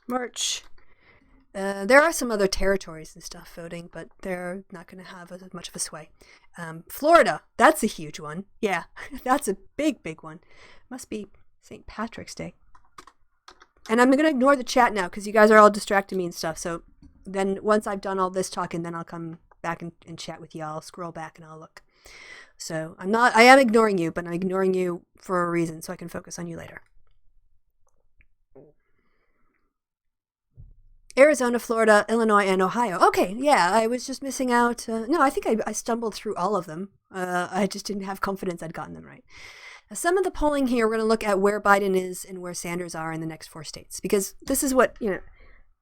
March. There are some other territories and stuff voting, but they're not going to have as much of a sway. Florida, that's a huge one. Yeah, that's a big, big one. Must be St. Patrick's Day. And I'm going to ignore the chat now because you guys are all distracting me and stuff. So then once I've done all this talking, then I'll come back and chat with you. I'll scroll back and I'll look. So I am ignoring you, but I'm ignoring you for a reason so I can focus on you later. Arizona, Florida, Illinois, and Ohio. Okay, yeah, I was just missing out. No, I think I stumbled through all of them. I just didn't have confidence I'd gotten them right. Some of the polling here, we're going to look at where Biden is and where Sanders are in the next 4 states. Because this is what,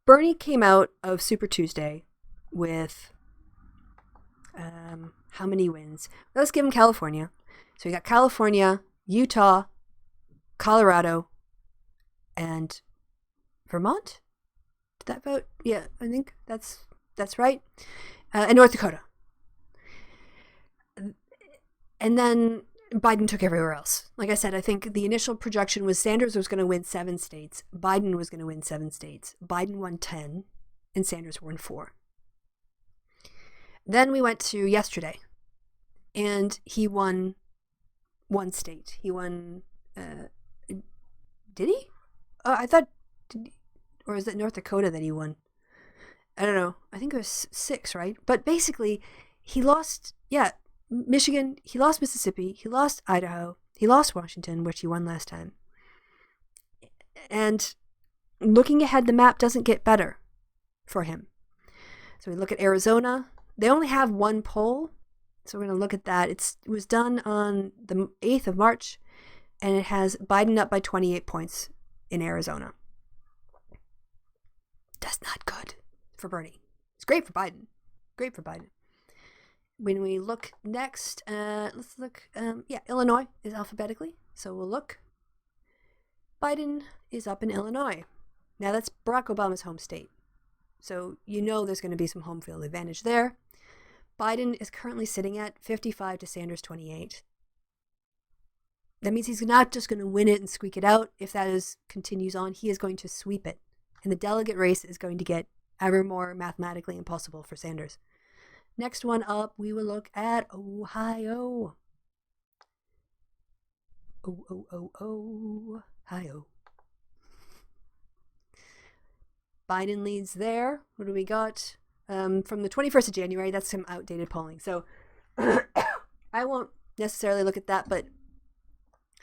Bernie came out of Super Tuesday with how many wins? Let's give him California. So we got California, Utah, Colorado, and Vermont? That vote? Yeah, I think that's right. And North Dakota. And then Biden took everywhere else. Like I said, I think the initial projection was Sanders was going to win 7 states. Biden was going to win 7 states. Biden won 10, and Sanders won 4. Then we went to yesterday, and he won 1 state. He won, did he? I thought... Or is it North Dakota that he won? I don't know. I think it was 6, right? But basically, he lost, Michigan, he lost Mississippi, he lost Idaho, he lost Washington, which he won last time. And looking ahead, the map doesn't get better for him. So we look at Arizona. They only have 1 poll, so we're going to look at that. It was done on the 8th of March, and it has Biden up by 28 points in Arizona. That's not good for Bernie. It's great for Biden. Great for Biden. When we look next, let's look. Illinois is alphabetically. So we'll look. Biden is up in Illinois. Now that's Barack Obama's home state. So there's going to be some home field advantage there. Biden is currently sitting at 55 to Sanders 28. That means he's not just going to win it and squeak it out. If that continues on, he is going to sweep it. And the delegate race is going to get ever more mathematically impossible for Sanders. Next one up, we will look at Ohio. Ohio. Biden leads there. What do we got? From the 21st of January, that's some outdated polling. So I won't necessarily look at that, but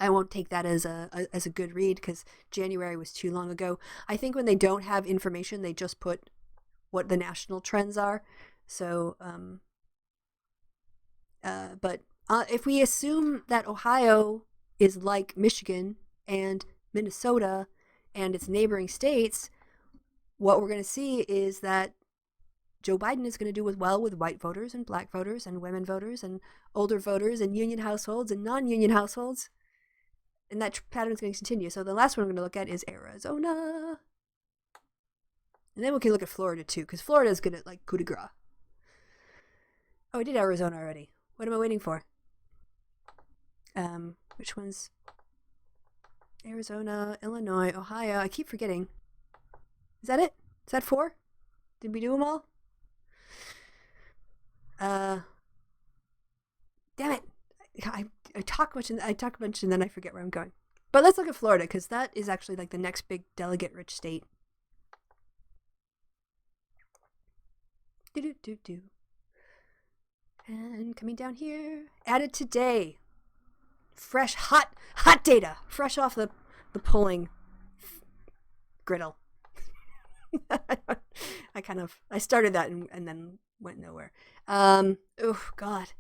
I won't take that as a good read because January was too long ago. I think when they don't have information, they just put what the national trends are. So, but if we assume that Ohio is like Michigan and Minnesota and its neighboring states, what we're going to see is that Joe Biden is going to do well with white voters and black voters and women voters and older voters and union households and non-union households. And that pattern is going to continue. So the last one we're going to look at is Arizona. And then we can look at Florida too, because Florida is good at like coup de grace. Oh, I did Arizona already. What am I waiting for? Which ones? Arizona, Illinois, Ohio. I keep forgetting. Is that it? Is that 4? Did we do them all? Damn it. I talk much and then I forget where I'm going. But let's look at Florida because that is actually like the next big delegate-rich state. And coming down here, added today. Fresh, hot data, fresh off the polling griddle. I started that and then went nowhere. Oh God,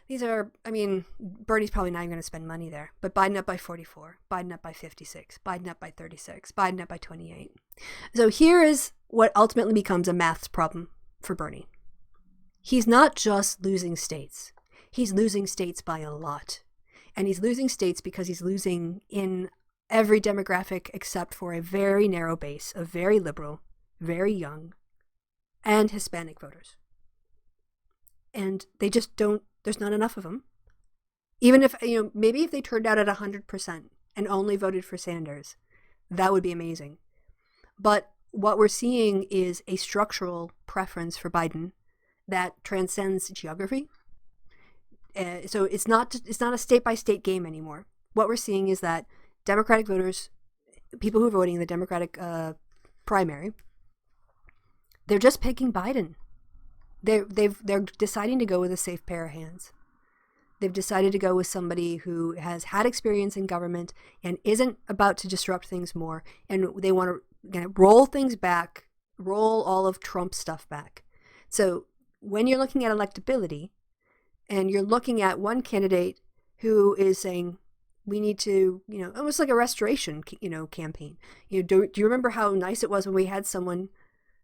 these are. I mean, Bernie's probably not even going to spend money there. But Biden up by 44, Biden up by 56, Biden up by 36, Biden up by 28. So here is what ultimately becomes a maths problem for Bernie. He's not just losing states. He's losing states by a lot. And he's losing states because he's losing in every demographic except for a very narrow base of very liberal, very young, and Hispanic voters. And they just don't, there's not enough of them. Even if, maybe if they turned out at 100% and only voted for Sanders, that would be amazing. But what we're seeing is a structural preference for Biden that transcends geography. So it's not a state-by-state game anymore. What we're seeing is that Democratic voters, people who are voting in the Democratic primary, they're just picking Biden. They're deciding to go with a safe pair of hands. They've decided to go with somebody who has had experience in government and isn't about to disrupt things more. And they want to roll things back, roll all of Trump's stuff back. So when you're looking at electability, and you're looking at one candidate who is saying, we need to, almost like a restoration, campaign. Do you remember how nice it was when we had someone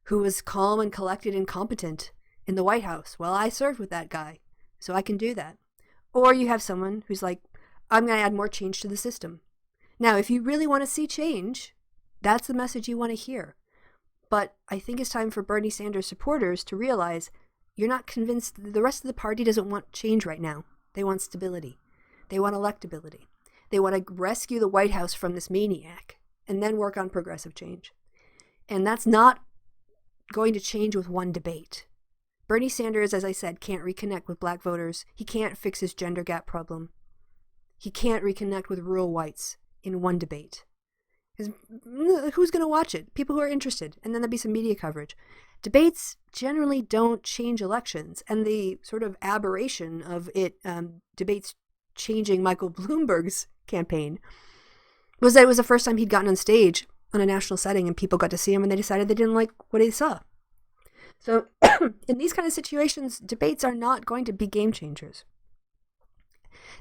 who was calm and collected and competent in the White House? Well, I served with that guy, so I can do that. Or you have someone who's like, I'm going to add more change to the system. Now, if you really want to see change, that's the message you want to hear. But I think it's time for Bernie Sanders supporters to realize you're not convinced. The rest of the party doesn't want change right now. They want stability. They want electability. They want to rescue the White House from this maniac and then work on progressive change. And that's not going to change with one debate. Bernie Sanders, as I said, can't reconnect with black voters. He can't fix his gender gap problem. He can't reconnect with rural whites in one debate. Because who's going to watch it? People who are interested. And then there'll be some media coverage. Debates generally don't change elections. And the sort of aberration of it, debates changing Michael Bloomberg's campaign, was that it was the first time he'd gotten on stage on a national setting and people got to see him and they decided they didn't like what they saw. So in these kind of situations, debates are not going to be game changers.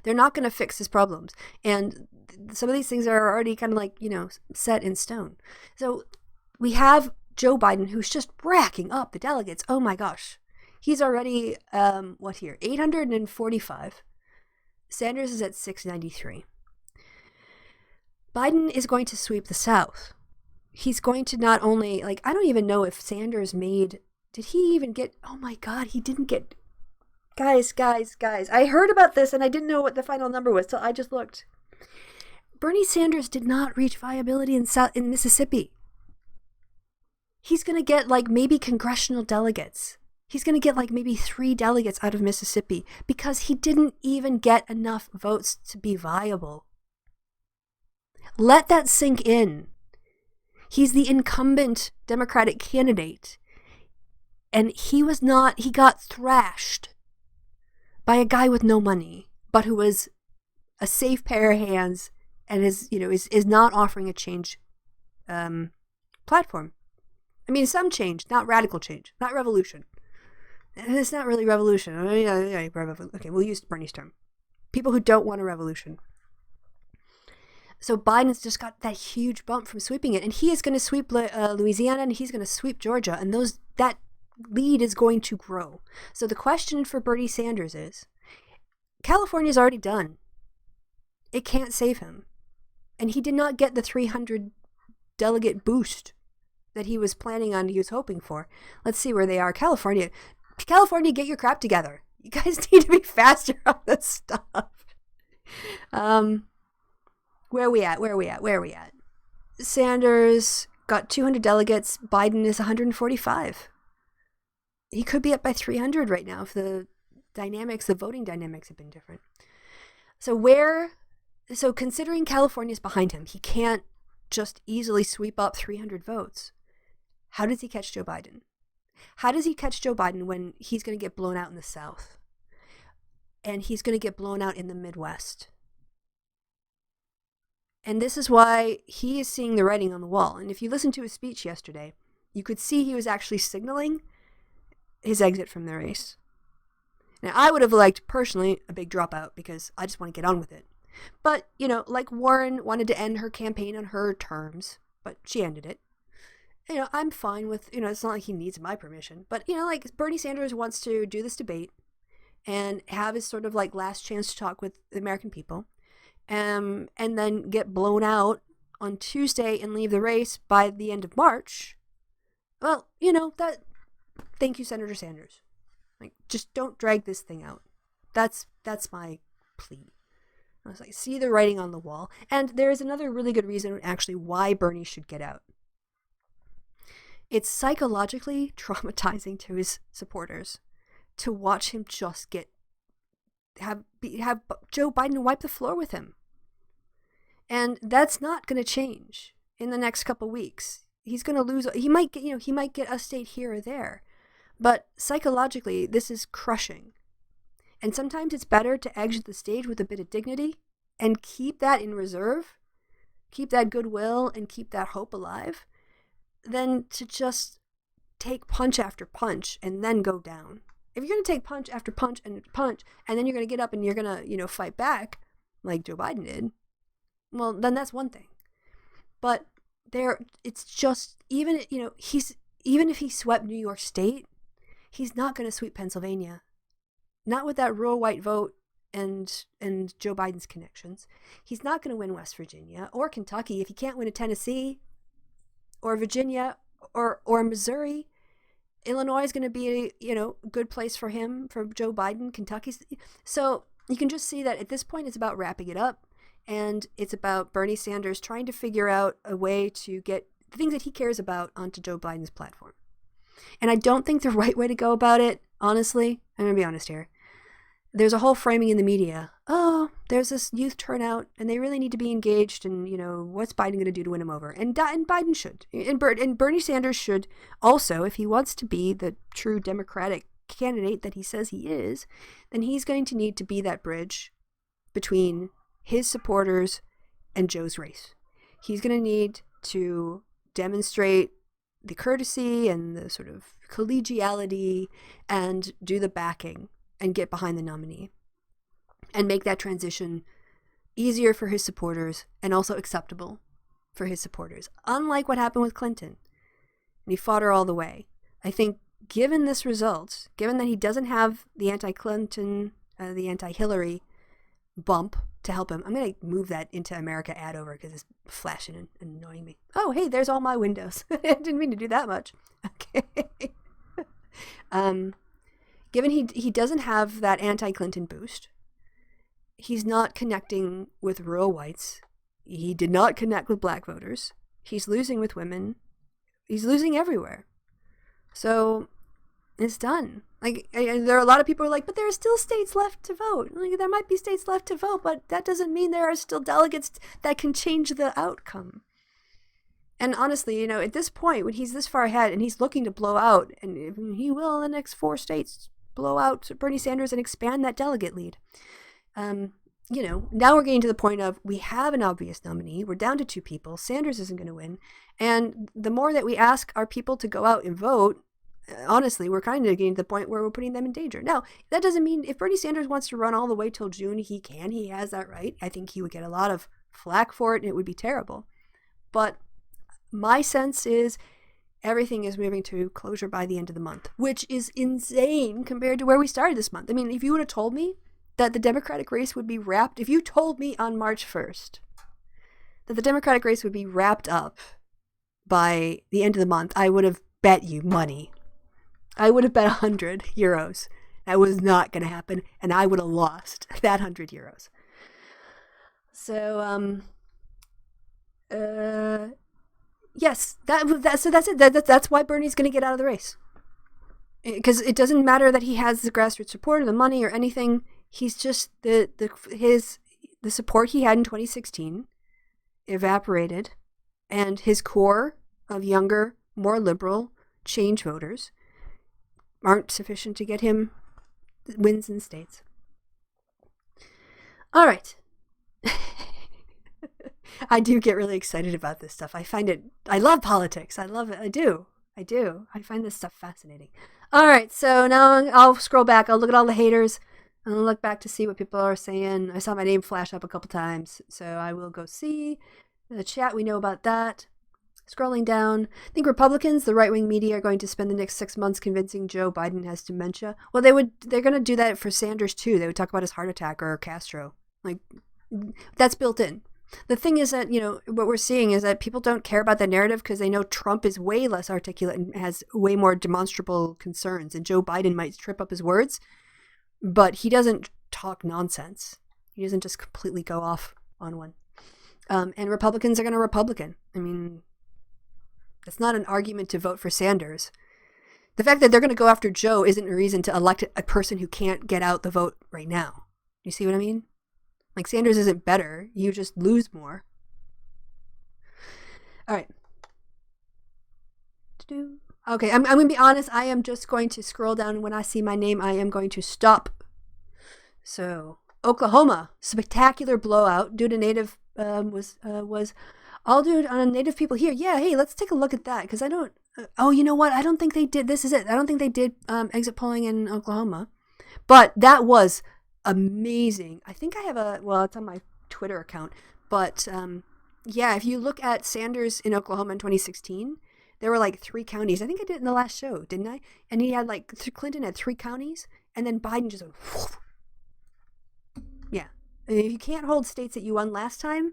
They're not going to fix his problems. And some of these things are already kind of like, set in stone. So we have Joe Biden, who's just racking up the delegates. Oh my gosh. He's already, 845. Sanders is at 693. Biden is going to sweep the South. He's going to not only, I don't even know if Sanders did he even get, oh my God, he didn't get, guys. I heard about this and I didn't know what the final number was, so I just looked. Bernie Sanders did not reach viability in Mississippi. He's going to get maybe congressional delegates. He's going to get like maybe 3 delegates out of Mississippi because he didn't even get enough votes to be viable. Let that sink in. He's the incumbent Democratic candidate. And he got thrashed by a guy with no money, but who was a safe pair of hands and is not offering a change platform. I mean, some change, not radical change, not revolution. It's not really revolution. Okay, we'll use Bernie's term. People who don't want a revolution. So Biden's just got that huge bump from sweeping it, and he is going to sweep Louisiana, and he's going to sweep Georgia, and that lead is going to grow. So the question for Bernie Sanders is, California's already done. It can't save him. And he did not get the 300 delegate boost that he was hoping for. Let's see where they are. California, get your crap together. You guys need to be faster on this stuff. Where are we at? Sanders got 200 delegates. Biden is 145. He could be up by 300 right now if the voting dynamics have been different. So considering California's behind him, he can't just easily sweep up 300 votes. How does he catch Joe Biden? How does he catch Joe Biden when he's going to get blown out in the South? And he's going to get blown out in the Midwest? And this is why he is seeing the writing on the wall. And if you listen to his speech yesterday, you could see he was actually signaling his exit from the race. Now, I would have liked, personally, a big dropout because I just want to get on with it. But, like Warren wanted to end her campaign on her terms, but she ended it. I'm fine with, it's not like he needs my permission. But, like Bernie Sanders wants to do this debate and have his sort of like last chance to talk with the American people. And then get blown out on Tuesday and leave the race by the end of March. Well, thank you, Senator Sanders. Like, just don't drag this thing out. That's my plea. I was like, see the writing on the wall. And there is another really good reason actually why Bernie should get out. It's psychologically traumatizing to his supporters to watch him just have Joe Biden wipe the floor with him. And that's not going to change in the next couple weeks. He's going to lose. He might get a state here or there. But psychologically, this is crushing. And sometimes it's better to exit the stage with a bit of dignity and keep that in reserve, keep that goodwill and keep that hope alive, than to just take punch after punch and then go down. If you're going to take punch after punch and punch, and then you're going to get up and you're going to, fight back like Joe Biden did, well, then that's one thing. But it's just, even if he swept New York State, he's not going to sweep Pennsylvania. Not with that rural white vote and Joe Biden's connections. He's not going to win West Virginia or Kentucky. If he can't win a Tennessee or Virginia or Missouri, Illinois is going to be a good place for him, for Joe Biden. Kentucky's. So you can just see that at this point it's about wrapping it up, and it's about Bernie Sanders trying to figure out a way to get the things that he cares about onto Joe Biden's platform. And I don't think the right way to go about it, honestly, I'm going to be honest here, there's a whole framing in the media. Oh, there's this youth turnout, and they really need to be engaged, and, what's Biden going to do to win him over? And Biden should. And Bernie Sanders should also, if he wants to be the true Democratic candidate that he says he is, then he's going to need to be that bridge between his supporters and Joe's race. He's going to need to demonstrate the courtesy and the sort of collegiality and do the backing and get behind the nominee and make that transition easier for his supporters and also acceptable for his supporters. Unlike what happened with Clinton, and he fought her all the way. I think given this result, given that he doesn't have the anti-Clinton, the anti-Hillary bump to help him, I'm going to move that into America ad over because it's flashing and annoying me. Oh, hey, there's all my windows. I didn't mean to do that much. Okay. Given he doesn't have that anti-Clinton boost, he's not connecting with rural whites. He did not connect with black voters. He's losing with women. He's losing everywhere. So It's done. Like, there are a lot of people who are like, but there are still states left to vote. Like, there might be states left to vote, but that doesn't mean there are still delegates that can change the outcome. And honestly, at this point, when he's this far ahead and he's looking to blow out, and he will in the next 4 states blow out Bernie Sanders and expand that delegate lead. Now we're getting to the point of we have an obvious nominee. We're down to 2 people. Sanders isn't going to win. And the more that we ask our people to go out and vote, honestly, we're kind of getting to the point where we're putting them in danger. Now, that doesn't mean if Bernie Sanders wants to run all the way till June, he can. He has that right. I think he would get a lot of flack for it, and it would be terrible. But my sense is everything is moving to closure by the end of the month, which is insane compared to where we started this month. I mean, if you would have told me that the Democratic race would be wrapped, if you told me on March 1st that the Democratic race would be wrapped up by the end of the month, I would have bet you money. I would have bet 100 euros. That was not going to happen, and I would have lost that 100 euros. So, yes, so that's it. That's why Bernie's going to get out of the race. Because it doesn't matter that he has the grassroots support or the money or anything. He's just the support he had in 2016 evaporated, and his core of younger, more liberal change voters aren't sufficient to get him wins in states. All right. I do get really excited about this stuff. I love politics. I love it. I do. I find this stuff fascinating. All right. So now I'll scroll back. I'll look at all the haters and I'll look back to see what people are saying. I saw my name flash up a couple times, so I will go see the chat. We know about that. Scrolling down, I think Republicans, the right-wing media, are going to spend the next 6 months convincing Joe Biden has dementia. Well, they're going to do that for Sanders too. They would talk about his heart attack or Castro. Like, that's built in. The thing is that, what we're seeing is that people don't care about the narrative because they know Trump is way less articulate and has way more demonstrable concerns. And Joe Biden might trip up his words, but he doesn't talk nonsense. He doesn't just completely go off on one. And Republicans are going to Republican. I mean, it's not an argument to vote for Sanders. The fact that they're going to go after Joe isn't a reason to elect a person who can't get out the vote right now. You see what I mean? Like, Sanders isn't better. You just lose more. All right. Okay, I'm going to be honest. I am just going to scroll down. When I see my name, I am going to stop. So, Oklahoma, spectacular blowout due to native was all due on a native people here. Yeah, hey, let's take a look at that because I don't. Oh, you know what? I don't think they did. This is it. I don't think they did exit polling in Oklahoma, but that was amazing. I think I have it's on my Twitter account, but yeah, if you look at Sanders in Oklahoma in 2016, there were like 3 counties. I think I did it in the last show, didn't I? And he had Clinton had 3 counties, and then Biden just went, whoosh. Yeah. And if you can't hold states that you won last time,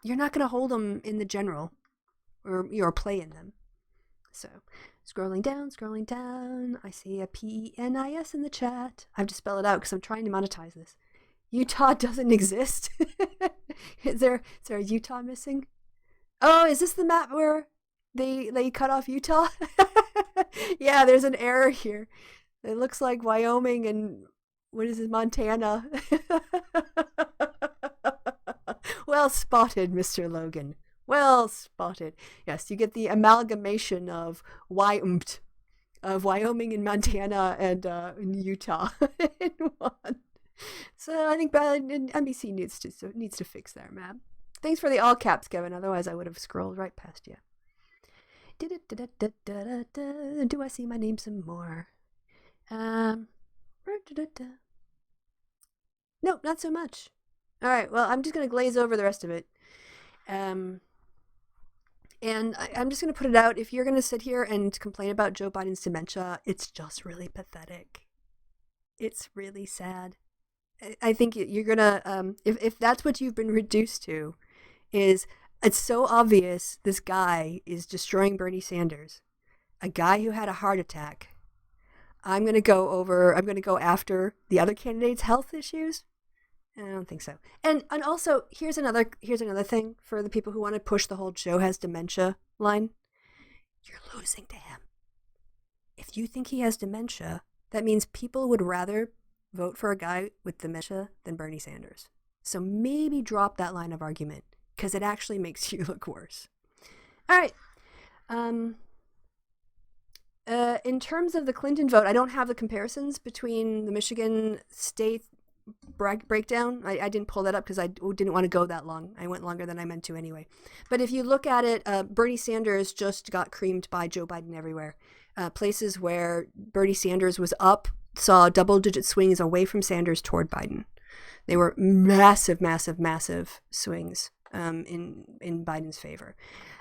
you're not going to hold them in the general or play in them. So, scrolling down, I see a PENIS in the chat. I have to spell it out because I'm trying to monetize this. Utah doesn't exist. Is there a Utah missing? Oh, is this the map where they cut off Utah? Yeah, there's an error here. It looks like Wyoming and what is it, Montana? Well spotted, Mr. Logan. Well spotted. Yes, you get the amalgamation of Wyoming and Montana and Utah in one. So I think NBC needs to fix their map. Thanks for the all caps, Kevin. Otherwise, I would have scrolled right past you. Do I see my name some more? Nope, not so much. All right, well, I'm just going to glaze over the rest of it. And I'm just going to put it out. If you're going to sit here and complain about Joe Biden's dementia, it's just really pathetic. It's really sad. I think you're going to, if that's what you've been reduced to, is it's so obvious this guy is destroying Bernie Sanders, a guy who had a heart attack. I'm going to go after the other candidates' health issues. I don't think so. And also, here's another thing for the people who want to push the whole Joe has dementia line. You're losing to him. If you think he has dementia, that means people would rather vote for a guy with dementia than Bernie Sanders. So maybe drop that line of argument, because it actually makes you look worse. All right. In terms of the Clinton vote, I don't have the comparisons between the Michigan state breakdown. I didn't pull that up because I didn't want to go that long. I went longer than I meant to anyway. But if you look at it, Bernie Sanders just got creamed by Joe Biden everywhere. Places where Bernie Sanders was up saw double-digit swings away from Sanders toward Biden. They were massive, massive, massive swings in Biden's favor.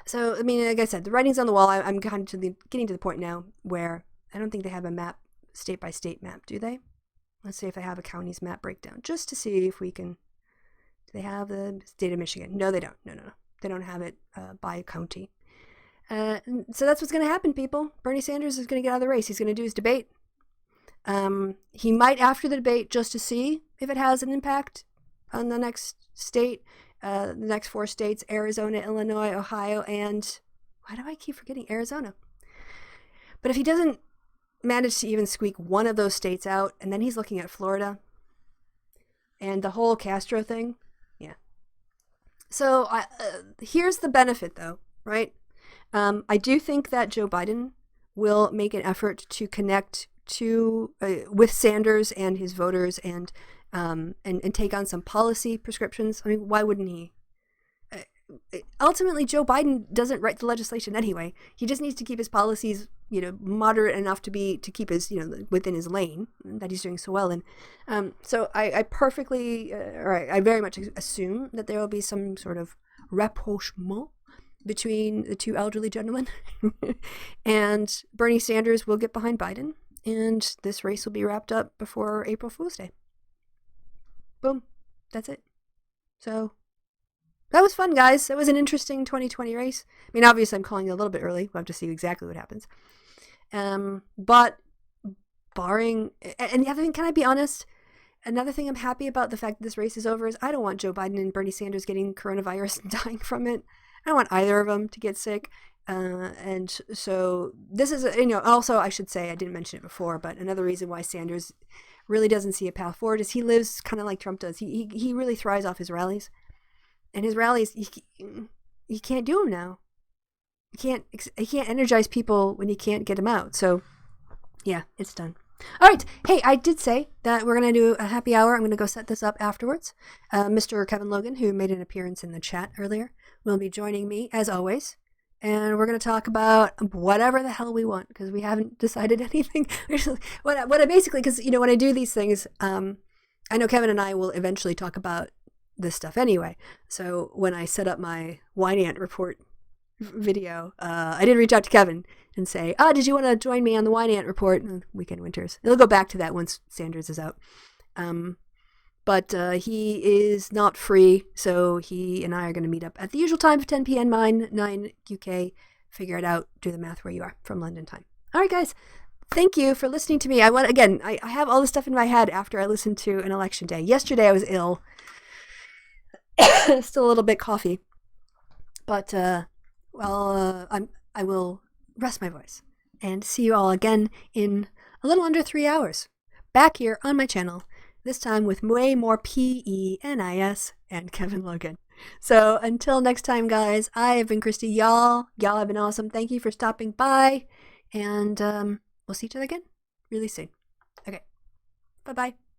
So, I mean, like I said, the writing's on the wall. I'm kind of getting to the point now where I don't think they have a map, state-by-state map, do they? Let's see if they have a county's map breakdown, just to see if we can... Do they have the state of Michigan? No, they don't. No. They don't have it by county. So that's what's going to happen, people. Bernie Sanders is going to get out of the race. He's going to do his debate. He might, after the debate, just to see if it has an impact on the next state, the next 4 states, Arizona, Illinois, Ohio, and why do I keep forgetting Arizona? But if he doesn't manage to even squeak one of those states out, and then he's looking at Florida and the whole Castro thing, yeah. So here's the benefit, though, right? I do think that Joe Biden will make an effort to connect with Sanders and his voters and take on some policy prescriptions. I mean, why wouldn't he? Ultimately, Joe Biden doesn't write the legislation anyway. He just needs to keep his policies, moderate enough to keep his, within his lane that he's doing so well in. So I very much assume that there will be some sort of rapprochement between the two elderly gentlemen, and Bernie Sanders will get behind Biden, and this race will be wrapped up before April Fool's Day. Boom. That's it. So that was fun, guys. That was an interesting 2020 race. I mean, obviously, I'm calling it a little bit early. We'll have to see exactly what happens. But barring... And the other thing, can I be honest? Another thing I'm happy about the fact that this race is over is I don't want Joe Biden and Bernie Sanders getting coronavirus and dying from it. I don't want either of them to get sick. And so this is, also I should say, I didn't mention it before, but another reason why Sanders really doesn't see a path forward is he lives kind of like Trump does. He really thrives off his rallies. And his rallies, he can't do them now. He can't energize people when he can't get them out. So, yeah, it's done. All right. Hey, I did say that we're going to do a happy hour. I'm going to go set this up afterwards. Mr. Kevin Logan, who made an appearance in the chat earlier, will be joining me, as always. And we're going to talk about whatever the hell we want, because we haven't decided anything. What I basically, because, when I do these things, I know Kevin and I will eventually talk about this stuff anyway. So when I set up my Wine Ant report video, I did reach out to Kevin and say, did you want to join me on the Wine Ant report? Weekend Winters. It'll go back to that once Sanders is out. But he is not free, so he and I are going to meet up at the usual time of 10 p.m. 9 UK. Figure it out. Do the math where you are from London time. All right, guys. Thank you for listening to me. I have all this stuff in my head after I listened to an election day. Yesterday I was ill. Still a little bit coffee. But, I will rest my voice and see you all again in a little under 3 hours. Back here on my channel. This time with way more PENIS and Kevin Logan. So until next time, guys, I have been Christy. Y'all have been awesome. Thank you for stopping by. And we'll see each other again really soon. Okay. Bye-bye.